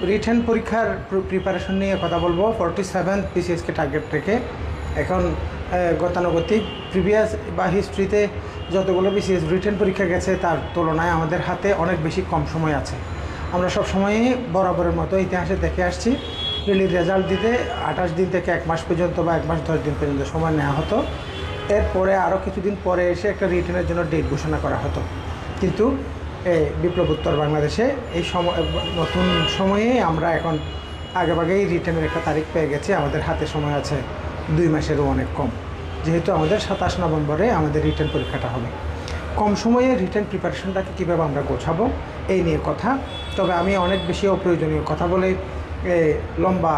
Written পরীক্ষার preparation নিয়ে কথা বলবো। 47 পিসিএসকে টার্গেট রেখে এখন গতানুগতিক প্রিভিয়াস বা হিস্ট্রিতে যতগুলো বিসিএস রিটেন পরীক্ষা গেছে তার তুলনায় আমাদের হাতে অনেক বেশি কম সময় আছে। আমরা সব সময়ই বরাবরের মতো ইতিহাসে দেখে আসছি প্রিলির রেজাল্ট দিতে 28 দিন থেকে 1 মাস পর্যন্ত বা 1 মাস 10 দিন পর্যন্ত সময় নেওয়া হতো। এরপরে আরও কিছুদিন পরে এসে একটা রিটেনের জন্য ডেট ঘোষণা করা হতো। কিন্তু বিপ্লবোত্তর বাংলাদেশে এই নতুন সময়ে আমরা এখন আগেভাগেই রিটেনের একটা তারিখ পেয়ে গেছি। আমাদের হাতে সময় আছে 2 মাসেরও অনেক কম, যেহেতু আমাদের 27 নভেম্বরে আমাদের রিটেন পরীক্ষাটা হবে। কম সময়ে রিটেন প্রিপারেশনটাকে কীভাবে আমরা গোছাবো এই নিয়ে কথা। তবে আমি অনেক বেশি অপ্রয়োজনীয় কথা বলে লম্বা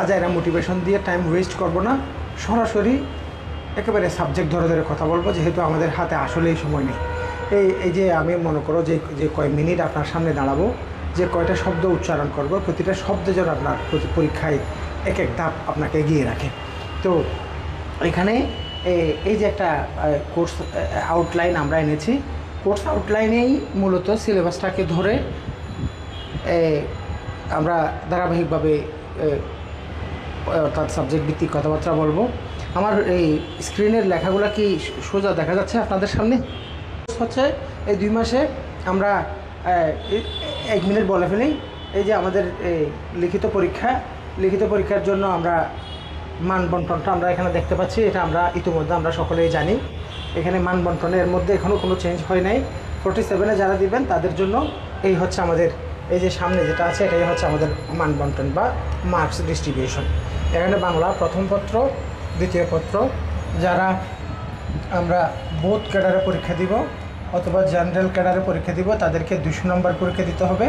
আজাইরা মোটিভেশন দিয়ে টাইম ওয়েস্ট করব না। সরাসরি একেবারে সাবজেক্ট ধরে ধরে কথা বলবো, যেহেতু আমাদের হাতে আসলেই সময় নেই। এই যে আমি মনে করো যে কয় মিনিট আপনার সামনে দাঁড়াবো, যে কয়টা শব্দ উচ্চারণ করব, প্রতিটা শব্দ যেন আপনার পরীক্ষায় এক এক ধাপ আপনাকে এগিয়ে রাখে। তো এখানে এই যে একটা কোর্স আউটলাইন আমরা এনেছি, কোর্স আউটলাইনেই মূলত সিলেবাসটাকে ধরে আমরা ধারাবাহিকভাবে অর্থাৎ সাবজেক্ট ভিত্তিক কথাবার্তা বলবো। আমার এই স্ক্রিনের লেখাগুলো কি সোজা দেখা যাচ্ছে আপনাদের সামনে? হচ্ছে এই 2 মাসে আমরা 1 মিনিট বলে ফেলি। এই যে আমাদের লিখিত পরীক্ষার জন্য আমরা মান বন্টনটা আমরা এখানে দেখতে পাচ্ছি। এটা আমরা ইতিমধ্যে আমরা সকলেই জানি। এখানে মান বন্টনের মধ্যে এখনও কোনো চেঞ্জ হয় নাই। 47-এ যারা দিবেন তাদের জন্য এই হচ্ছে আমাদের এই যে সামনে যেটা আছে, এটাই হচ্ছে আমাদের মান বন্টন বা মার্কস ডিস্ট্রিবিউশন। এখানে বাংলা প্রথম পত্র, দ্বিতীয় পত্র, যারা আমরা বোথ ক্যাডারে পরীক্ষা দিব অথবা জেনারেল ক্যাডারে পরীক্ষা দিব তাদেরকে 200 নম্বর পরীক্ষা দিতে হবে।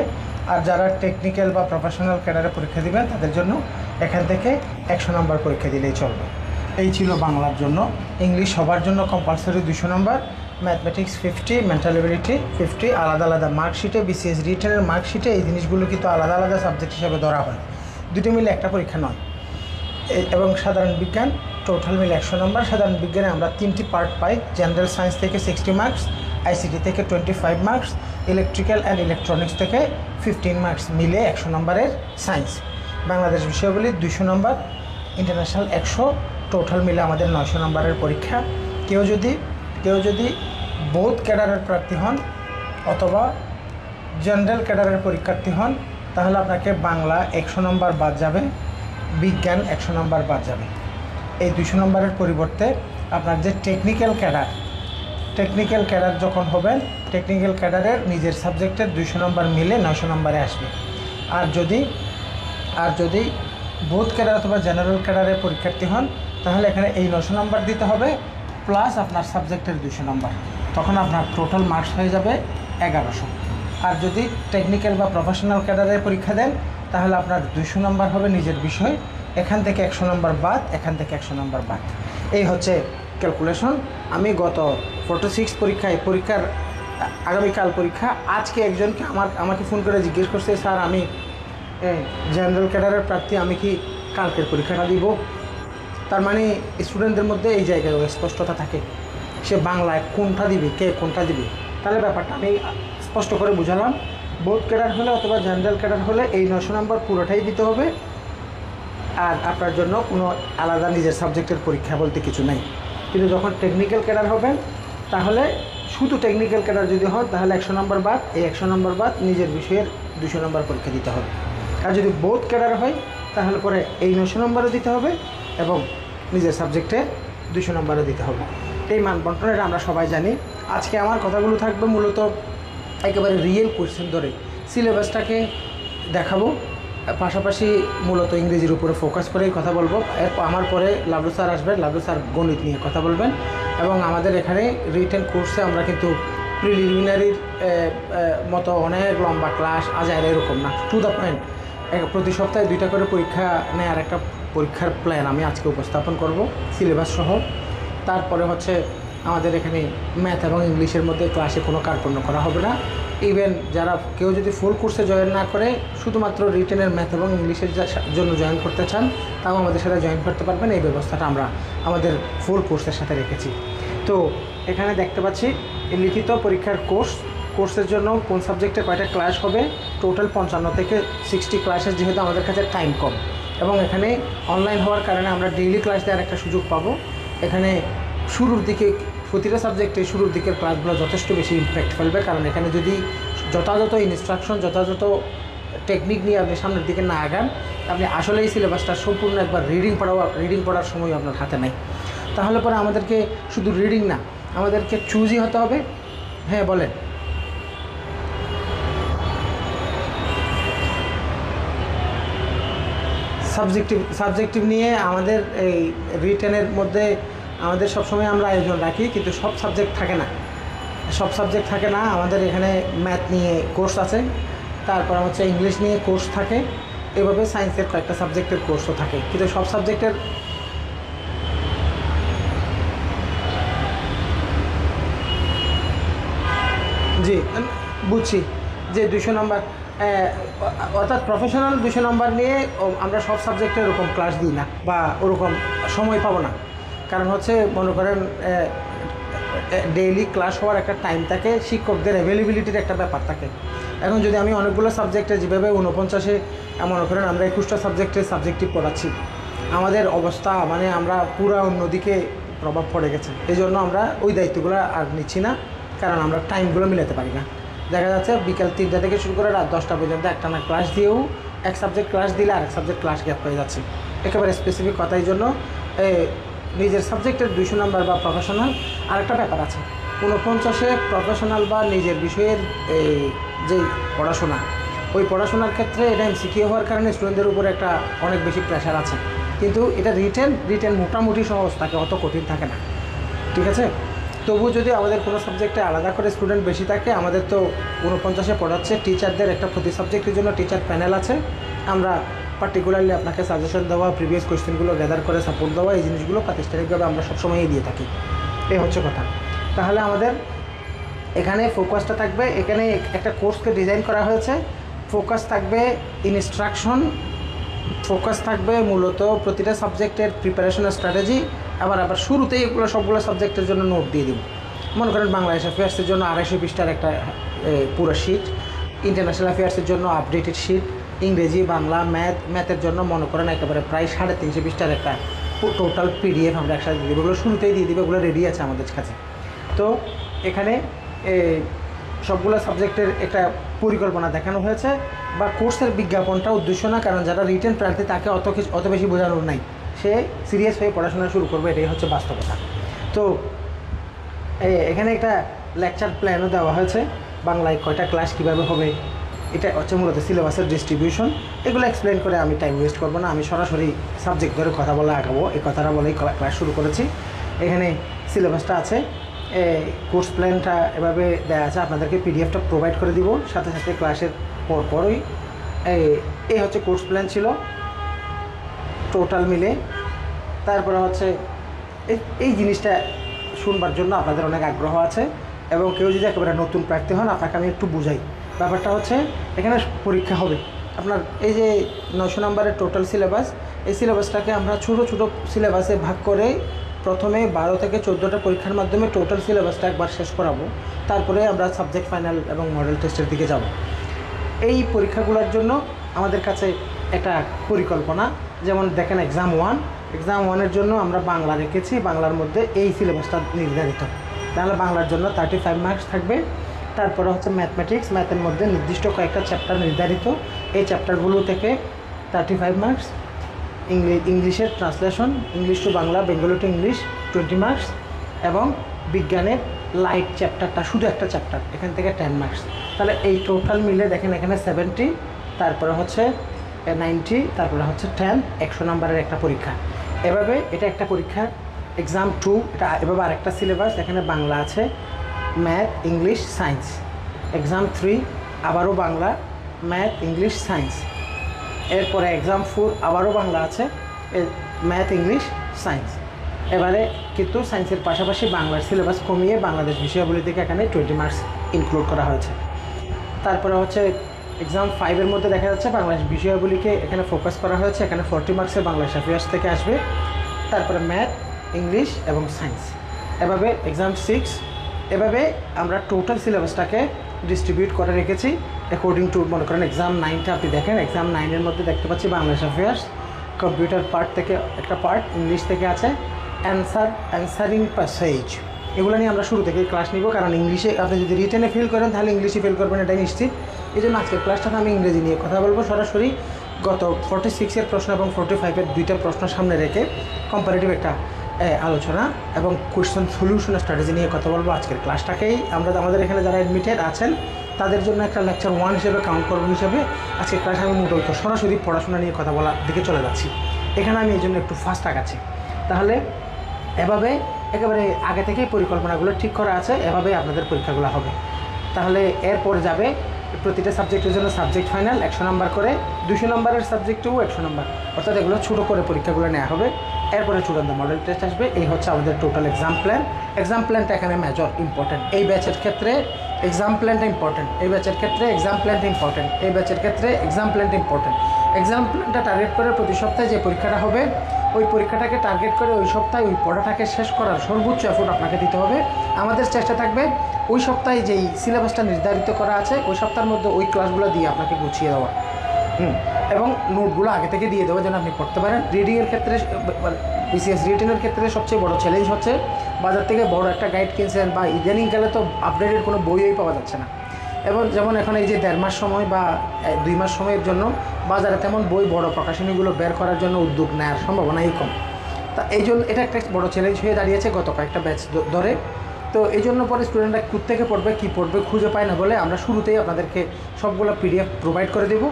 আর যারা টেকনিক্যাল বা প্রফেশনাল ক্যাডারে পরীক্ষা দিবেন তাদের জন্য এখান থেকে 100 নম্বর পরীক্ষা দিলেই চলবে। এই ছিল বাংলার জন্য। ইংলিশ সবার জন্য কম্পালসরি 200 নম্বর, ম্যাথমেটিক্স 50, মেন্টাল এবিলিটি 50। আলাদা আলাদা মার্কশিটে বিসিএস রিটেনের মার্কশিটে এই জিনিসগুলো কিন্তু আলাদা আলাদা সাবজেক্ট হিসাবে ধরা হয়, দুটো মিলে একটা পরীক্ষা নয়। এবং সাধারণ বিজ্ঞান টোটাল মিলে 100 নম্বর। সাধারণ বিজ্ঞানে আমরা 3টি পার্ট পাই। জেনারেল সায়েন্স থেকে 60 মার্কস, আইসিটি থেকে 25 মার্কস, ইলেকট্রিক্যাল অ্যান্ড ইলেকট্রনিক্স থেকে 15 মার্কস, মিলে 100 নম্বরের সায়েন্স। বাংলাদেশ বিষয়গুলি 200 নম্বর, ইন্টারন্যাশনাল 100, টোটাল মিলে আমাদের 900 নম্বরের পরীক্ষা। কেউ যদি বোথ ক্যাডারের প্রার্থী হন অথবা জেনারেল ক্যাডারের পরীক্ষার্থী হন তাহলে আপনাকে বাংলা 100 নম্বর বাদ যাবে, বিজ্ঞান 100 নম্বর বাদ যাবে। এই 200 নম্বরের পরিবর্তে আপনার যে টেকনিক্যাল ক্যাডার যখন হবেন, টেকনিক্যাল ক্যাডারের নিজের সাবজেক্টের 200 নম্বর মিলে 900 নম্বরে আসবে। আর যদি বোথ ক্যাডার অথবা জেনারেল ক্যাডারের পরীক্ষার্থী হন তাহলে এখানে এই 900 নম্বর দিতে হবে প্লাস আপনার সাবজেক্টের 200 নম্বর, তখন আপনার টোটাল মার্কস হয়ে যাবে 1100। আর যদি টেকনিক্যাল বা প্রফেশনাল ক্যাডারের পরীক্ষা দেন তাহলে আপনার 200 নম্বর হবে নিজের বিষয়, এখান থেকে 100 নম্বর বাদ, এখান থেকে 100 নম্বর বাদ। এই হচ্ছে ক্যালকুলেশন। আমি গত 46 পরীক্ষার আগামীকাল পরীক্ষা, আজকে একজনকে আমাকে ফোন করে জিজ্ঞেস করছে, স্যার আমি জেনারেল ক্যাডারের প্রার্থী, আমি কি কালকের পরীক্ষাটা দিব? তার মানে স্টুডেন্টদের মধ্যে এই জায়গায় স্পষ্টতা থাকে, সে বাংলায় কোনটা দিবে, কে কোনটা দিবে। তাহলে ব্যাপারটা আমি স্পষ্ট করে বুঝালাম। বোথ ক্যাডার হলে অথবা জেনারেল ক্যাডার হলে এই 900 নম্বর পুরোটাই দিতে হবে। আর আপনার জন্য কোনো আলাদা নিজের সাবজেক্টের পরীক্ষা বলতে কিছু নেই। কিন্তু যখন টেকনিক্যাল ক্যাডার হবেন তাহলে শুধু টেকনিক্যাল ক্যাডার যদি হয় তাহলে 100 নম্বর বাদ, এই 100 নম্বর বাদ নিজের বিষয়ের 200 নম্বর পরীক্ষা দিতে হবে। আর যদি বোথ ক্যাডার হয় তাহলে পরে এই 900 নম্বরও দিতে হবে এবং নিজের সাবজেক্টে 200 নম্বরও দিতে হবে। এই মান বন্টনের আমরা সবাই জানি। আজকে আমার কথাগুলো থাকবে মূলত একেবারে রিয়েল কোয়েশ্চেন ধরে সিলেবাসটাকে দেখাবো, পাশাপাশি মূলত ইংরেজির উপরে ফোকাস করেই কথা বলবো। আমার পরে লাভলু স্যার আসবেন, লাভলু স্যার গণিত নিয়ে কথা বলবেন। এবং আমাদের এখানে রিটেন কোর্সে আমরা কিন্তু প্রিলিমিনারির মতো অনেক লম্বা ক্লাস আজাইরা এরকম না, টু দ্য পয়েন্ট প্রতি সপ্তাহে 2টা করে পরীক্ষা নেওয়ার একটা পরীক্ষার প্ল্যান আমি আজকে উপস্থাপন করব সিলেবাস সহ। তারপরে হচ্ছে আমাদের এখানে ম্যাথ এবং ইংলিশের মধ্যে ক্লাসে কোনো কার্পণ্য করা হবে না। ইভেন যারা কেউ যদি ফুল কোর্সে জয়েন না করে শুধুমাত্র রিটেনের ম্যাথ এবং ইংলিশের জন্য জয়েন করতে চান তাও আমাদের সাথে জয়েন করতে পারবেন। এই ব্যবস্থাটা আমরা আমাদের ফুল কোর্সের সাথে রেখেছি। তো এখানে দেখতে পাচ্ছি লিখিত পরীক্ষার কোর্স কোর্সের জন্য কোন সাবজেক্টে কয়টা ক্লাস হবে, টোটাল 55 থেকে 60 ক্লাসের, যেহেতু আমাদের কাছে টাইম কম এবং এখানে অনলাইন হওয়ার কারণে আমরা ডেইলি ক্লাস দেওয়ার একটা সুযোগ পাবো। এখানে শুরুর দিকে প্রতিটা সাবজেক্টে শুরুর দিকের ক্লাসগুলো যথেষ্ট বেশি ইম্প্যাক্ট ফেলবে, কারণ এখানে যদি যথাযথ ইনস্ট্রাকশন, যথাযথ টেকনিক নিয়ে আপনি সামনের দিকে না আগান, আপনি আসলে এই সিলেবাসটা সম্পূর্ণ একবার রিডিং পড়ার সময় আপনার হাতে নেই। তাহলে পরে আমাদেরকে শুধু রিডিং না, আমাদেরকে চুজই হতে হবে। হ্যাঁ বলেন। সাবজেক্টিভ নিয়ে আমাদের এই রিটেনের মধ্যে আমাদের সবসময় আমরা আয়োজন রাখি, কিন্তু সব সাবজেক্ট থাকে না। আমাদের এখানে ম্যাথ নিয়ে কোর্স আছে, তারপর হচ্ছে ইংলিশ নিয়ে কোর্স থাকে, এভাবে সায়েন্সের কয়েকটা সাবজেক্টের কোর্সও থাকে, কিন্তু সব সাবজেক্টের জি বুঝছি যে 200 নম্বর, অর্থাৎ প্রফেশনাল 200 নম্বর নিয়ে আমরা সব সাবজেক্টে ওরকম ক্লাস দিই না বা ওরকম সময় পাবো না। কারণ হচ্ছে মনে করেন ডেইলি ক্লাস হওয়ার একটা টাইম থাকে, শিক্ষকদের অ্যাভেলেবিলিটির একটা ব্যাপার থাকে। এখন যদি আমি অনেকগুলো সাবজেক্টে যেভাবে 49-এ মনে করেন আমরা 21টা সাবজেক্টিভ পড়াচ্ছি, আমাদের অবস্থা মানে আমরা পুরো অন্যদিকে প্রভাব পড়ে গেছে। এই জন্য আমরা ওই দায়িত্বগুলো আর নিচ্ছি না, কারণ আমরা টাইমগুলো মিলাতে পারি না। দেখা যাচ্ছে বিকাল 3টা থেকে শুরু করে রাত 10টা পর্যন্ত একটানা ক্লাস দিয়েও এক সাবজেক্ট ক্লাস দিলে আরেক সাবজেক্ট ক্লাস গ্যাপ হয়ে যাচ্ছে। একেবারে স্পেসিফিক কথা। এই জন্য নিজের সাবজেক্টের 200 নম্বর বা প্রফেশনাল, আরেকটা ব্যাপার আছে 49-এ প্রফেশনাল বা নিজের বিষয়ের যে পড়াশোনা, ওই পড়াশোনার ক্ষেত্রে এটা এমসিকিউ হওয়ার কারণে স্টুডেন্টদের উপরে একটা অনেক বেশি প্রেশার আছে, কিন্তু এটা রিটেন মোটামুটি সহজ থাকে, অত কঠিন থাকে না। ঠিক আছে, তবু যদি আমাদের কোনো সাবজেক্টে আলাদা করে স্টুডেন্ট বেশি থাকে, আমাদের তো 49-এ পড়াচ্ছে, টিচারদের একটা প্রতি সাবজেক্টের জন্য টিচার প্যানেল আছে, আমরা পার্টিকুলারলি আপনাকে সাজেশন দেওয়া, প্রিভিয়াস কোয়েশ্চেনগুলো গ্যাদার করে সাপোর্ট দেওয়া, এই জিনিসগুলো প্রাতিষ্ঠানিকভাবে আমরা সবসময়ই দিয়ে থাকি। এই হচ্ছে কথা। তাহলে আমাদের এখানে ফোকাসটা থাকবে, এখানে একটা কোর্সকে ডিজাইন করা হয়েছে, ফোকাস থাকবে ইনস্ট্রাকশন, ফোকাস থাকবে মূলত প্রতিটা সাবজেক্টের প্রিপারেশন স্ট্র্যাটেজি। আবার শুরুতেই এগুলো সবগুলো সাবজেক্টের জন্য নোট দিয়ে দেব। মনে করেন বাংলাদেশ অ্যাফেয়ার্সের জন্য 250 পৃষ্ঠার একটা পুরো শিট, ইন্টারন্যাশনাল অ্যাফেয়ার্সের জন্য আপডেটেড শিট, ইংরেজি, বাংলা, ম্যাথের জন্য মনে করেন একেবারে প্রায় 350 পৃষ্ঠার একটা টোটাল পিডিএফ আমরা একসাথে দিয়ে দেবো। এগুলো শুরুতেই দিয়ে দেবো, এগুলো রেডি আছে আমাদের কাছে। তো এখানে সবগুলো সাবজেক্টের একটা পরিকল্পনা দেখানো হয়েছে, বা কোর্সের বিজ্ঞাপনটা উদ্দেশ্য না, কারণ যারা রিটেন প্রার্থী তাকে অত বেশি বোঝানোর নাই, সে সিরিয়াস হয়ে পড়াশোনা শুরু করবে, এটাই হচ্ছে বাস্তবতা। তো এখানে একটা লেকচার প্ল্যানও দেওয়া হয়েছে, বাংলায় কয়টা ক্লাস কীভাবে হবে, এটা হচ্ছে মূলত সিলেবাসের ডিস্ট্রিবিউশন। এগুলো এক্সপ্লেন করে আমি টাইম ওয়েস্ট করবো না, আমি সরাসরি সাবজেক্ট ধরে কথা বলে আগাবো, এই কথাটা বলেই ক্লাস শুরু করেছি। এখানে সিলেবাসটা আছে, কোর্স প্ল্যানটা এভাবে দেওয়া আছে, আপনাদেরকে পিডিএফটা প্রোভাইড করে দিব সাথে সাথে ক্লাসের পরই। এই হচ্ছে কোর্স প্ল্যান ছিল টোটাল মিলে। তারপরে হচ্ছে এই জিনিসটা শুনবার জন্য আপনাদের অনেক আগ্রহ আছে, এবং কেউ যদি একেবারে নতুন প্রার্থী হন, আপনাকে আমি একটু বুঝাই। ব্যাপারটা হচ্ছে এখানে পরীক্ষা হবে আপনার, এই যে 900 নম্বরের টোটাল সিলেবাস, এই সিলেবাসটাকে আমরা ছোটো ছোটো সিলেবাসে ভাগ করে প্রথমে 12 থেকে 14টা পরীক্ষার মাধ্যমে টোটাল সিলেবাসটা একবার শেষ করাবো, তারপরে আমরা সাবজেক্ট ফাইনাল এবং মডেল টেস্টের দিকে যাব। এই পরীক্ষাগুলোর জন্য আমাদের কাছে একটা পরিকল্পনা, যেমন দেখেন এক্সাম 1-এর জন্য আমরা বাংলা রেখেছি, বাংলার মধ্যে এই সিলেবাসটা নির্ধারিত, তাহলে বাংলার জন্য 35 মার্কস থাকবে। তারপরে হচ্ছে ম্যাথের মধ্যে নির্দিষ্ট কয়েকটা চ্যাপ্টার নির্ধারিত, এই চ্যাপ্টারগুলো থেকে 35 মার্কস। ইংলিশের translation, English to Bangla, Bengali to English 20 marks, এবং বিজ্ঞানের লাইট চ্যাপ্টারটা শুধু একটা চ্যাপ্টার, এখান থেকে 10 মার্কস। তাহলে এই টোটাল মিলে দেখেন এখানে 70, তারপরে হচ্ছে 90, তারপরে হচ্ছে 10, 100 নম্বরের একটা পরীক্ষা। এভাবে এটা একটা পরীক্ষা। এক্সাম 2 এটা এভাবে আরেকটা সিলেবাস, এখানে বাংলা আছে, ম্যাথ, ইংলিশ, সায়েন্স। এক্সাম 3 আবারও বাংলা, ম্যাথ, ইংলিশ, সায়েন্স। এরপরে এক্সাম 4 আবারও বাংলা আছে, ম্যাথ, ইংলিশ, সায়েন্স। এবারে কিন্তু সায়েন্সের পাশাপাশি বাংলার সিলেবাস কমিয়ে বাংলাদেশ বিষয়াবলী থেকে এখানে 20 মার্কস ইনক্লুড করা হয়েছে। তারপরে হচ্ছে এক্সাম 5-এর মধ্যে দেখা যাচ্ছে বাংলাদেশ বিষয়াবলীকে এখানে ফোকাস করা হয়েছে, এখানে 40 মার্কসের বাংলাদেশ অ্যাফেয়ার্স থেকে আসবে, তারপরে ম্যাথ, ইংলিশ এবং সায়েন্স। এভাবে এক্সাম 6, এভাবে আমরা টোটাল সিলেবাসটাকে ডিস্ট্রিবিউট করে রেখেছি অ্যাকর্ডিং টু, মনে করেন এক্সাম 9টা আপনি দেখেন, এক্সাম 9-এর মধ্যে দেখতে পাচ্ছি বাংলাদেশ অ্যাফেয়ার্স, কম্পিউটার পার্ট থেকে একটা পার্ট, ইংলিশ থেকে আছে অ্যান্সারিং প্যাসেজ। এগুলো নিয়ে আমরা শুরু থেকে ক্লাস নিব, কারণ ইংলিশে আপনি যদি রিটেনে ফেল করেন তাহলে ইংলিশে ফেল করবেন, এটাই নিশ্চিত। এই জন্য আজকের ক্লাসটাতে আমি ইংরেজি নিয়ে কথা বলবো সরাসরি। গত 46-এর প্রশ্ন এবং 45-এর দুইটা প্রশ্ন সামনে রেখে কম্পারেটিভ একটা আলোচনা এবং কোয়েশ্চেন সলিউশন স্ট্র্যাটেজি নিয়ে কথা বলবো আজকের ক্লাসটাকেই। আমরা আমাদের এখানে যারা অ্যাডমিটেড আছেন তাদের জন্য একটা লেকচার 1 হিসেবে কাউন্ট করবো হিসেবে আজকের ক্লাসে আমি মূলত সরাসরি পড়াশোনা নিয়ে কথা বলার দিকে চলে যাচ্ছি। এখানে আমি এই জন্য একটু ফাস্ট আগাচ্ছি। তাহলে এভাবে একেবারে আগে থেকেই পরিকল্পনাগুলো ঠিক করা আছে, এভাবে আপনাদের পরীক্ষাগুলো হবে। তাহলে এরপর যাবে প্রতিটা সাবজেক্টের জন্য সাবজেক্ট ফাইনাল 100 নম্বর করে, 200 নম্বরের সাবজেক্টেও 100 নম্বর, অর্থাৎ এগুলো ছোটো করে পরীক্ষাগুলো নেওয়া হবে। এরপরে চূড়ান্ত মডেল টেস্ট আসবে। এই হচ্ছে আমাদের টোটাল এক্সাম প্ল্যান। এক্সাম প্ল্যানটা এখানে মেজর ইম্পর্টেন্ট। এই ব্যাচের ক্ষেত্রে এক্সাম প্ল্যানটা ইম্পর্টেন্ট, এই ব্যাচের ক্ষেত্রে এক্সাম প্ল্যানটা ইম্পর্টেন্ট, এই ব্যাচের ক্ষেত্রে এক্সাম প্ল্যানটা ইম্পর্টেন্ট। এক্সাম প্ল্যানটা টার্গেট করে প্রতি সপ্তাহে যে পরীক্ষাটা হবে ওই পরীক্ষাটাকে টার্গেট করে ওই সপ্তাহে ওই পড়াটাকে শেষ করার সর্বোচ্চ এফোর্ট আপনাকে দিতে হবে। আমাদের চেষ্টা থাকবে ওই সপ্তাহে যেই সিলেবাসটা নির্ধারিত করা আছে ওই সপ্তাহের মধ্যে ওই ক্লাসগুলো দিয়ে আপনাকে গুছিয়ে দেওয়া, এবং নোটগুলো আগে থেকে দিয়ে দেওয়া যেন আপনি পড়তে পারেন। রিডিংয়ের ক্ষেত্রে বিসিএস রিটেনের ক্ষেত্রে সবচেয়ে বড় চ্যালেঞ্জ হচ্ছে বাজার থেকে বড় একটা গাইড কিনছেন বা ইদানিংকালে তো আপডেটেড কোনো বইই পাওয়া যাচ্ছে না। এবং যেমন এখন এই যে 1.5 মাস সময় বা 2 মাস সময়ের জন্য বাজারে তেমন বই বড় প্রকাশনীগুলো বের করার জন্য উদ্যোগ নেওয়ার সম্ভাবনাই কম। তা এই জন্য এটা একটা বড় চ্যালেঞ্জ হয়ে দাঁড়িয়েছে গত কয়েকটা ব্যাচ ধরে। তো এই জন্য পরে স্টুডেন্টরা কোত্থেকে পড়বে কী পড়বে খুঁজে পায় না বলে আমরা শুরুতেই আপনাদেরকে সবগুলো পিডিএফ প্রোভাইড করে দেবো।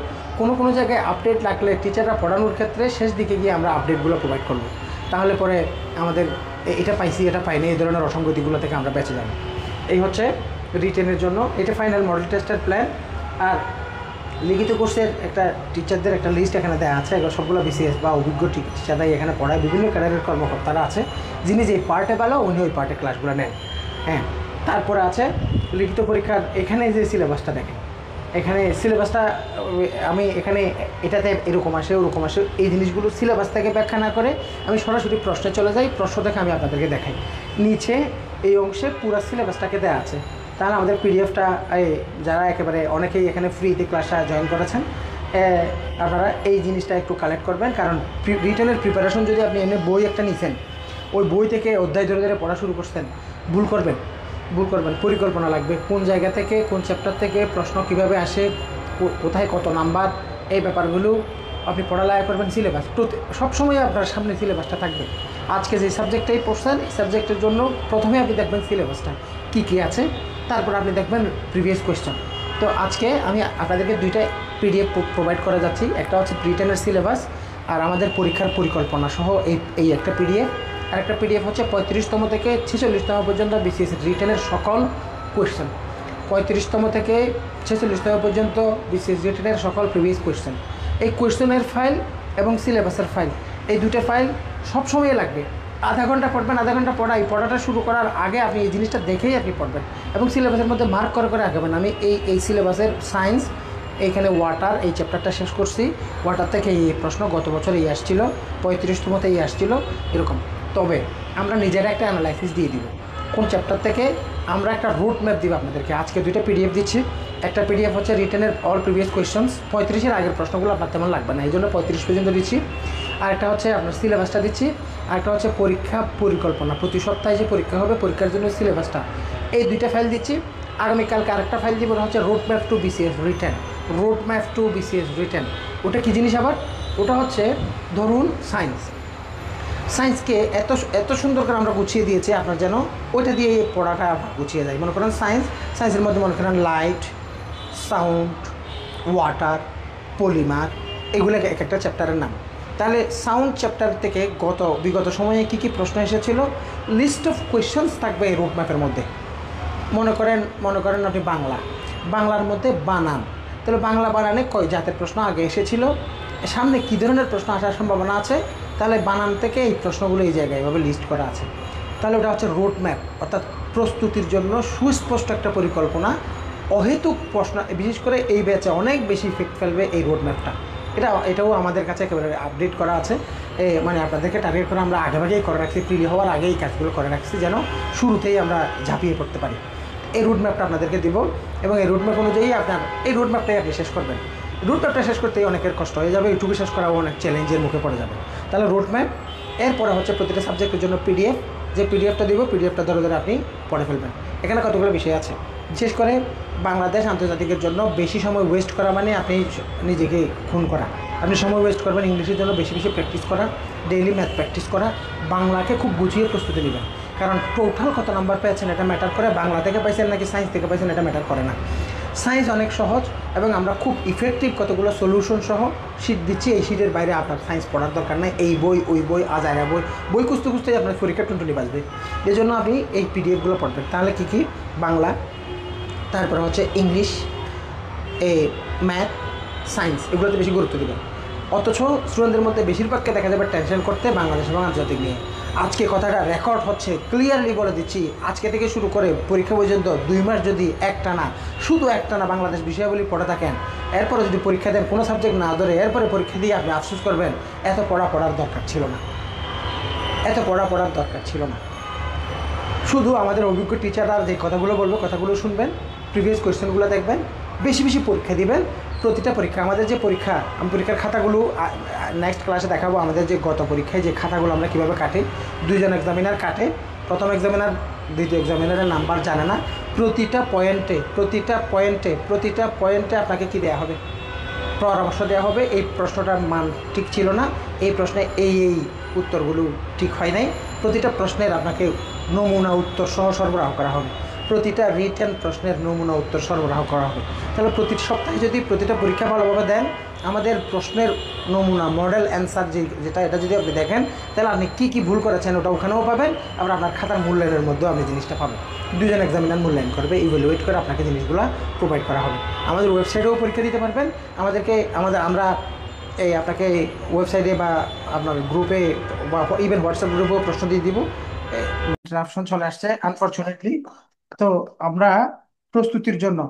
কোনো জায়গায় আপডেট লাগলে টিচাররা পড়ানোর ক্ষেত্রে শেষ দিকে গিয়ে আমরা আপডেটগুলো প্রোভাইড করব। তাহলে পরে আমাদের এটা পাইছি এটা পাইনি এই ধরনের অসঙ্গতিগুলো থেকে আমরা বেঁচে যাব। এই হচ্ছে রিটেনের জন্য এটা ফাইনাল মডেল টেস্টের প্ল্যান। আর লিখিত কোর্সের একটা টিচারদের একটা লিস্ট এখানে দেওয়া আছে। এগুলো সবগুলো বিসিএস বা অভিজ্ঞ টিচাররাই এখানে পড়ায়, বিভিন্ন ক্যাডারের কর্মকর্তারা আছে যিনি যেই পার্টে ভালো উনি ওই পার্টে ক্লাসগুলো নেন। হ্যাঁ, তারপরে আছে লিখিত পরীক্ষার এখানে যে সিলেবাসটা দেখেন, এখানে সিলেবাসটা আমি এখানে এটাতে এরকম আসে ওরকম আসে এই জিনিসগুলো সিলেবাস থেকে ব্যাখ্যা না করে আমি সরাসরি প্রশ্নে চলে যাই। প্রশ্ন দেখে আমি আপনাদেরকে দেখাই। নিচে এই অংশে পুরো সিলেবাসটাকে দেওয়া আছে। তাহলে আমাদের পিডিএফটা যারা একেবারে অনেকেই এখানে ফ্রিতে ক্লাসটা জয়েন করেছেন আপনারা এই জিনিসটা একটু কালেক্ট করবেন, কারণ রিটেনের প্রিপারেশন যদি আপনি এমনি বই একটা নিছেন ওই বই থেকে অধ্যায় ধরে ধরে পড়া শুরু করছেন ভুল করবেন। পরিকল্পনা লাগবে কোন জায়গা থেকে কোন চ্যাপ্টার থেকে প্রশ্ন কিভাবে আসে, কোথায় কত নাম্বার, এই ব্যাপারগুলো আপনি পড়ালেখা করবেন। সিলেবাস সবসময় আপনার সামনে সিলেবাসটা থাকবে। আজকে যে সাবজেক্টটাই পড়ছেন এই সাবজেক্টের জন্য প্রথমে আপনি দেখবেন সিলেবাসটা কী আছে, তারপর আপনি দেখবেন প্রিভিয়াস কোয়েশ্চেন। তো আজকে আমি আপনাদেরকে দুইটা পিডিএফ প্রোভাইড করে যাচ্ছি। একটা হচ্ছে রিটেনের সিলেবাস আর আমাদের পরীক্ষার পরিকল্পনা সহ এই একটা পিডিএফ। আর একটা পিডিএফ হচ্ছে 35তম থেকে 46তম পর্যন্ত বিসিএস রিটেনের সকল কোয়েশ্চেন, 35তম থেকে 46তম পর্যন্ত বিসিএস রিটেনের সকল প্রিভিয়াস কোয়েশ্চেন। এই কোয়েশ্চেনের ফাইল এবং সিলেবাসের ফাইল এই দুটো ফাইল সবসময় লাগবে। আধা ঘন্টা পড়বেন, আধা ঘন্টা পড়াটা শুরু করার আগে আপনি এই জিনিসটা দেখেই আপনি পড়বেন এবং সিলেবাসের মধ্যে মার্ক করে আগাবেন। আমি এই সিলেবাসের সায়েন্স এইখানে ওয়াটার এই চ্যাপ্টারটা শেষ করছি, ওয়াটার থেকে এই প্রশ্ন গত বছর এই আসছিল, 35তমতে এই আসছিল এরকম। তবে আমরা নিজেরা একটা অ্যানালাইসিস দিয়ে দিব কোন চ্যাপ্টার থেকে, আমরা একটা রুট ম্যাপ দিব আপনাদেরকে। আজকে দুইটা পিডিএফ দিচ্ছি। একটা পিডিএফ হচ্ছে রিটেনের অল প্রিভিয়াস কোয়েশ্চেন্স, 35-এর আগের প্রশ্নগুলো আপনার তেমন লাগবে না, এই জন্য 35 পর্যন্ত দিচ্ছি। আরেকটা হচ্ছে আপনার সিলেবাসটা দিচ্ছি। আরেকটা হচ্ছে পরীক্ষা পরিকল্পনা, প্রতি সপ্তাহে যে পরীক্ষা হবে পরীক্ষার জন্য সিলেবাসটা, এই দুইটা ফাইল দিচ্ছি। আগামীকালকে আরেকটা ফাইল দিব, ওটা হচ্ছে route map to BCS written. Route map to BCS written ওটা কী জিনিস আবার? ওটা হচ্ছে ধরুন সায়েন্সকে এত সুন্দর করে আমরা গুছিয়ে দিয়েছি আপনার যেন ওইটা দিয়ে পড়াটা গুছিয়ে যায়। মনে করেন সায়েন্সের মধ্যে মনে করেন লাইট, সাউন্ড, ওয়াটার, পলিমার, এগুলো এক একটা চ্যাপ্টারের নাম। তাহলে সাউন্ড চ্যাপ্টার থেকে বিগত সময়ে কী প্রশ্ন এসেছিল লিস্ট অফ কোয়েশ্চেন্স থাকবে এই রুট ম্যাপের মধ্যে। মনে করেন আপনি বাংলার মধ্যে বানান, তাহলে বাংলা বানানে কয় জাতের প্রশ্ন আগে এসেছিল, সামনে কী ধরনের প্রশ্ন আসার সম্ভাবনা আছে, তাহলে বানান থেকে এই প্রশ্নগুলো এই জায়গায় এভাবে লিস্ট করা আছে। তাহলে ওটা হচ্ছে রোড ম্যাপ, অর্থাৎ প্রস্তুতির জন্য সুস্পষ্ট একটা পরিকল্পনা। অহেতুক প্রশ্ন বিশেষ করে এই ব্যাচে অনেক বেশি ইফেক্ট ফেলবে এই রোড ম্যাপটা। এটাও আমাদের কাছে একেবারে আপডেট করা আছে, মানে আপনাদেরকে টার্গেট করে আমরা আগেভাগেই করে রাখছি, প্রিলি হওয়ার আগেই কাজগুলো করে রাখছি যেন শুরুতেই আমরা ঝাঁপিয়ে পড়তে পারি। এই রুট ম্যাপটা আপনাদেরকে দিব, এবং এই রুট ম্যাপ অনুযায়ী আপনার এই রুট ম্যাপটাই আপনি শেষ করবেন। রুট ম্যাপটা শেষ করতেই অনেকের কষ্ট হয়ে যাবে, ইউটিউবে শেষ করাও অনেক চ্যালেঞ্জের মুখে পড়ে যাবে। তাহলে রুট ম্যাপ, এরপরে হচ্ছে প্রতিটা সাবজেক্টের জন্য পিডিএফ, যে পিডিএফটা দিব পিডিএফটা ধরে ধরে আপনি পড়ে ফেলবেন। এখানে কতগুলো বিষয় আছে, বিশেষ করে বাংলাদেশ আন্তর্জাতিকের জন্য বেশি সময় ওয়েস্ট করা মানে আপনি নিজেকে খুন করা। আপনি সময় ওয়েস্ট করবেন ইংলিশের জন্য বেশি বেশি প্র্যাকটিস করা, ডেইলি ম্যাথ প্র্যাকটিস করা, বাংলাকে খুব গুছিয়ে প্রস্তুতি নেবেন। কারণ টোটাল কত নাম্বার পেয়েছেন এটা ম্যাটার করে, বাংলা থেকে পাইছেন নাকি সায়েন্স থেকে পাইছেন এটা ম্যাটার করে না। সায়েন্স অনেক সহজ, এবং আমরা খুব ইফেক্টিভ কতগুলো সলিউশন সহ শীট দিচ্ছি। এই শীটের বাইরে আপনার সায়েন্স পড়ার দরকার নেই, এই বই ওই বই আজারা বই বই খুঁজতে খুঁজতেই আপনার পরীক্ষা টুনটুনি বাজবে। এই জন্য আপনি এই পিডিএফগুলো পড়বেন। তাহলে কী কী, বাংলা, তারপরে হচ্ছে ইংলিশ, ম্যাথ, সায়েন্স, এগুলোতে বেশি গুরুত্ব দেবেন। অথচ স্টুডেন্টদের মধ্যে বেশিরভাগকে দেখা যাবে টেনশন করতে বাংলাদেশ এবং আন্তর্জাতিক নিয়ে। আজকে কথাটা রেকর্ড হচ্ছে, ক্লিয়ারলি বলে দিচ্ছি, আজকে থেকে শুরু করে পরীক্ষা পর্যন্ত 2 মাস যদি একটানা শুধু একটানা বাংলাদেশ বিষয়াবলী পড়ে থাকেন, এরপরে যদি পরীক্ষা দেন কোনো সাবজেক্ট না ধরে, এরপরে পরীক্ষা দিয়ে আপনি আফসোস করবেন এত পড়ার দরকার ছিল না, এত পড়ার দরকার ছিল না। শুধু আমাদের অভিজ্ঞ টিচাররা যে কথাগুলো বলবো কথাগুলো শুনবেন, প্রিভিয়াস কোয়েশ্চেনগুলো দেখবেন, বেশি বেশি পরীক্ষা দিবেন। প্রতিটা পরীক্ষা, আমাদের যে পরীক্ষা, আমি পরীক্ষার খাতাগুলো নেক্সট ক্লাসে দেখাবো। আমাদের যে গত পরীক্ষায় যে খাতাগুলো আমরা কীভাবে কাটি, 2 জন এক্সামিনার কাটে, প্রথম এক্সামিনার দ্বিতীয় এক্সামিনারের নাম্বার জানে না, প্রতিটা পয়েন্টে আপনাকে কী দেওয়া হবে, পরামর্শ দেওয়া হবে। এই প্রশ্নটার মান ঠিক ছিল না, এই প্রশ্নে এই উত্তরগুলো ঠিক হয় নাই। প্রতিটা প্রশ্নের আপনাকে নমুনা উত্তর সহ সরবরাহ করা হবে, প্রতিটা রিটেন প্রশ্নের নমুনা উত্তর সরবরাহ করা হবে। তাহলে প্রতি সপ্তাহে যদি প্রতিটা পরীক্ষা ভালোভাবে দেন, আমাদের প্রশ্নের নমুনা মডেল অ্যান্সার যেটা এটা যদি আপনি দেখেন, তাহলে আপনি কী কী ভুল করেছেন ওটা ওখানেও পাবেন, আবার আপনার খাতার মূল্যায়নের মধ্যেও আপনি জিনিসটা পাবেন। 2 জন এক্সামিনার মূল্যায়ন করবে, ইভ্যালুয়েট করে আপনাকে জিনিসগুলো প্রোভাইড করা হবে। আমাদের ওয়েবসাইটেও পরীক্ষা দিতে পারবেন। আমরা আপনাকে ওয়েবসাইটে বা আপনার গ্রুপে বা ইভেন হোয়াটসঅ্যাপ গ্রুপেও প্রশ্ন দিয়ে দিব। ইন্টারাপশন চলে আসছে আনফরচুনেটলি। তো আমরা প্রস্তুতির জন্য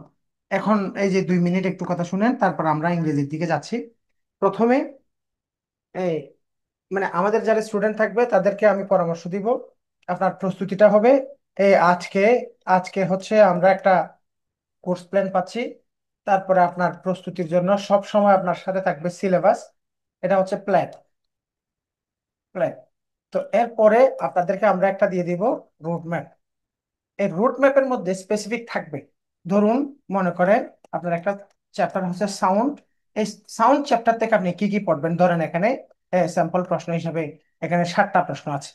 এখন এই যে 2 মিনিট একটু কথা শুনেন, তারপর আমরা ইংরেজির দিকে যাচ্ছি। প্রথমে এই মানে আমাদের যারা স্টুডেন্ট থাকবে তাদেরকে আমি পরামর্শ দিব, আপনার প্রস্তুতিটা হবে এই আজকে আজকে হচ্ছে আমরা একটা কোর্স প্ল্যান পাচ্ছি। তারপরে আপনার প্রস্তুতির জন্য সব সময় আপনার সাথে থাকবে সিলেবাস, এটা হচ্ছে প্ল্যান। প্ল্যান তো এরপরে আপনাদেরকে আমরা একটা দিয়ে দিব রোড ম্যাপ। এই রুট ম্যাপের মধ্যে স্পেসিফিক থাকবে, ধরুন মনে করেন আপনার একটা চ্যাপ্টার হচ্ছে সাউন্ড। এই সাউন্ড চ্যাপ্টার থেকে আপনি কি কি পড়বেন, ধরেন এখানে স্যাম্পল প্রশ্ন হিসেবে এখানে 7টা প্রশ্ন আছে।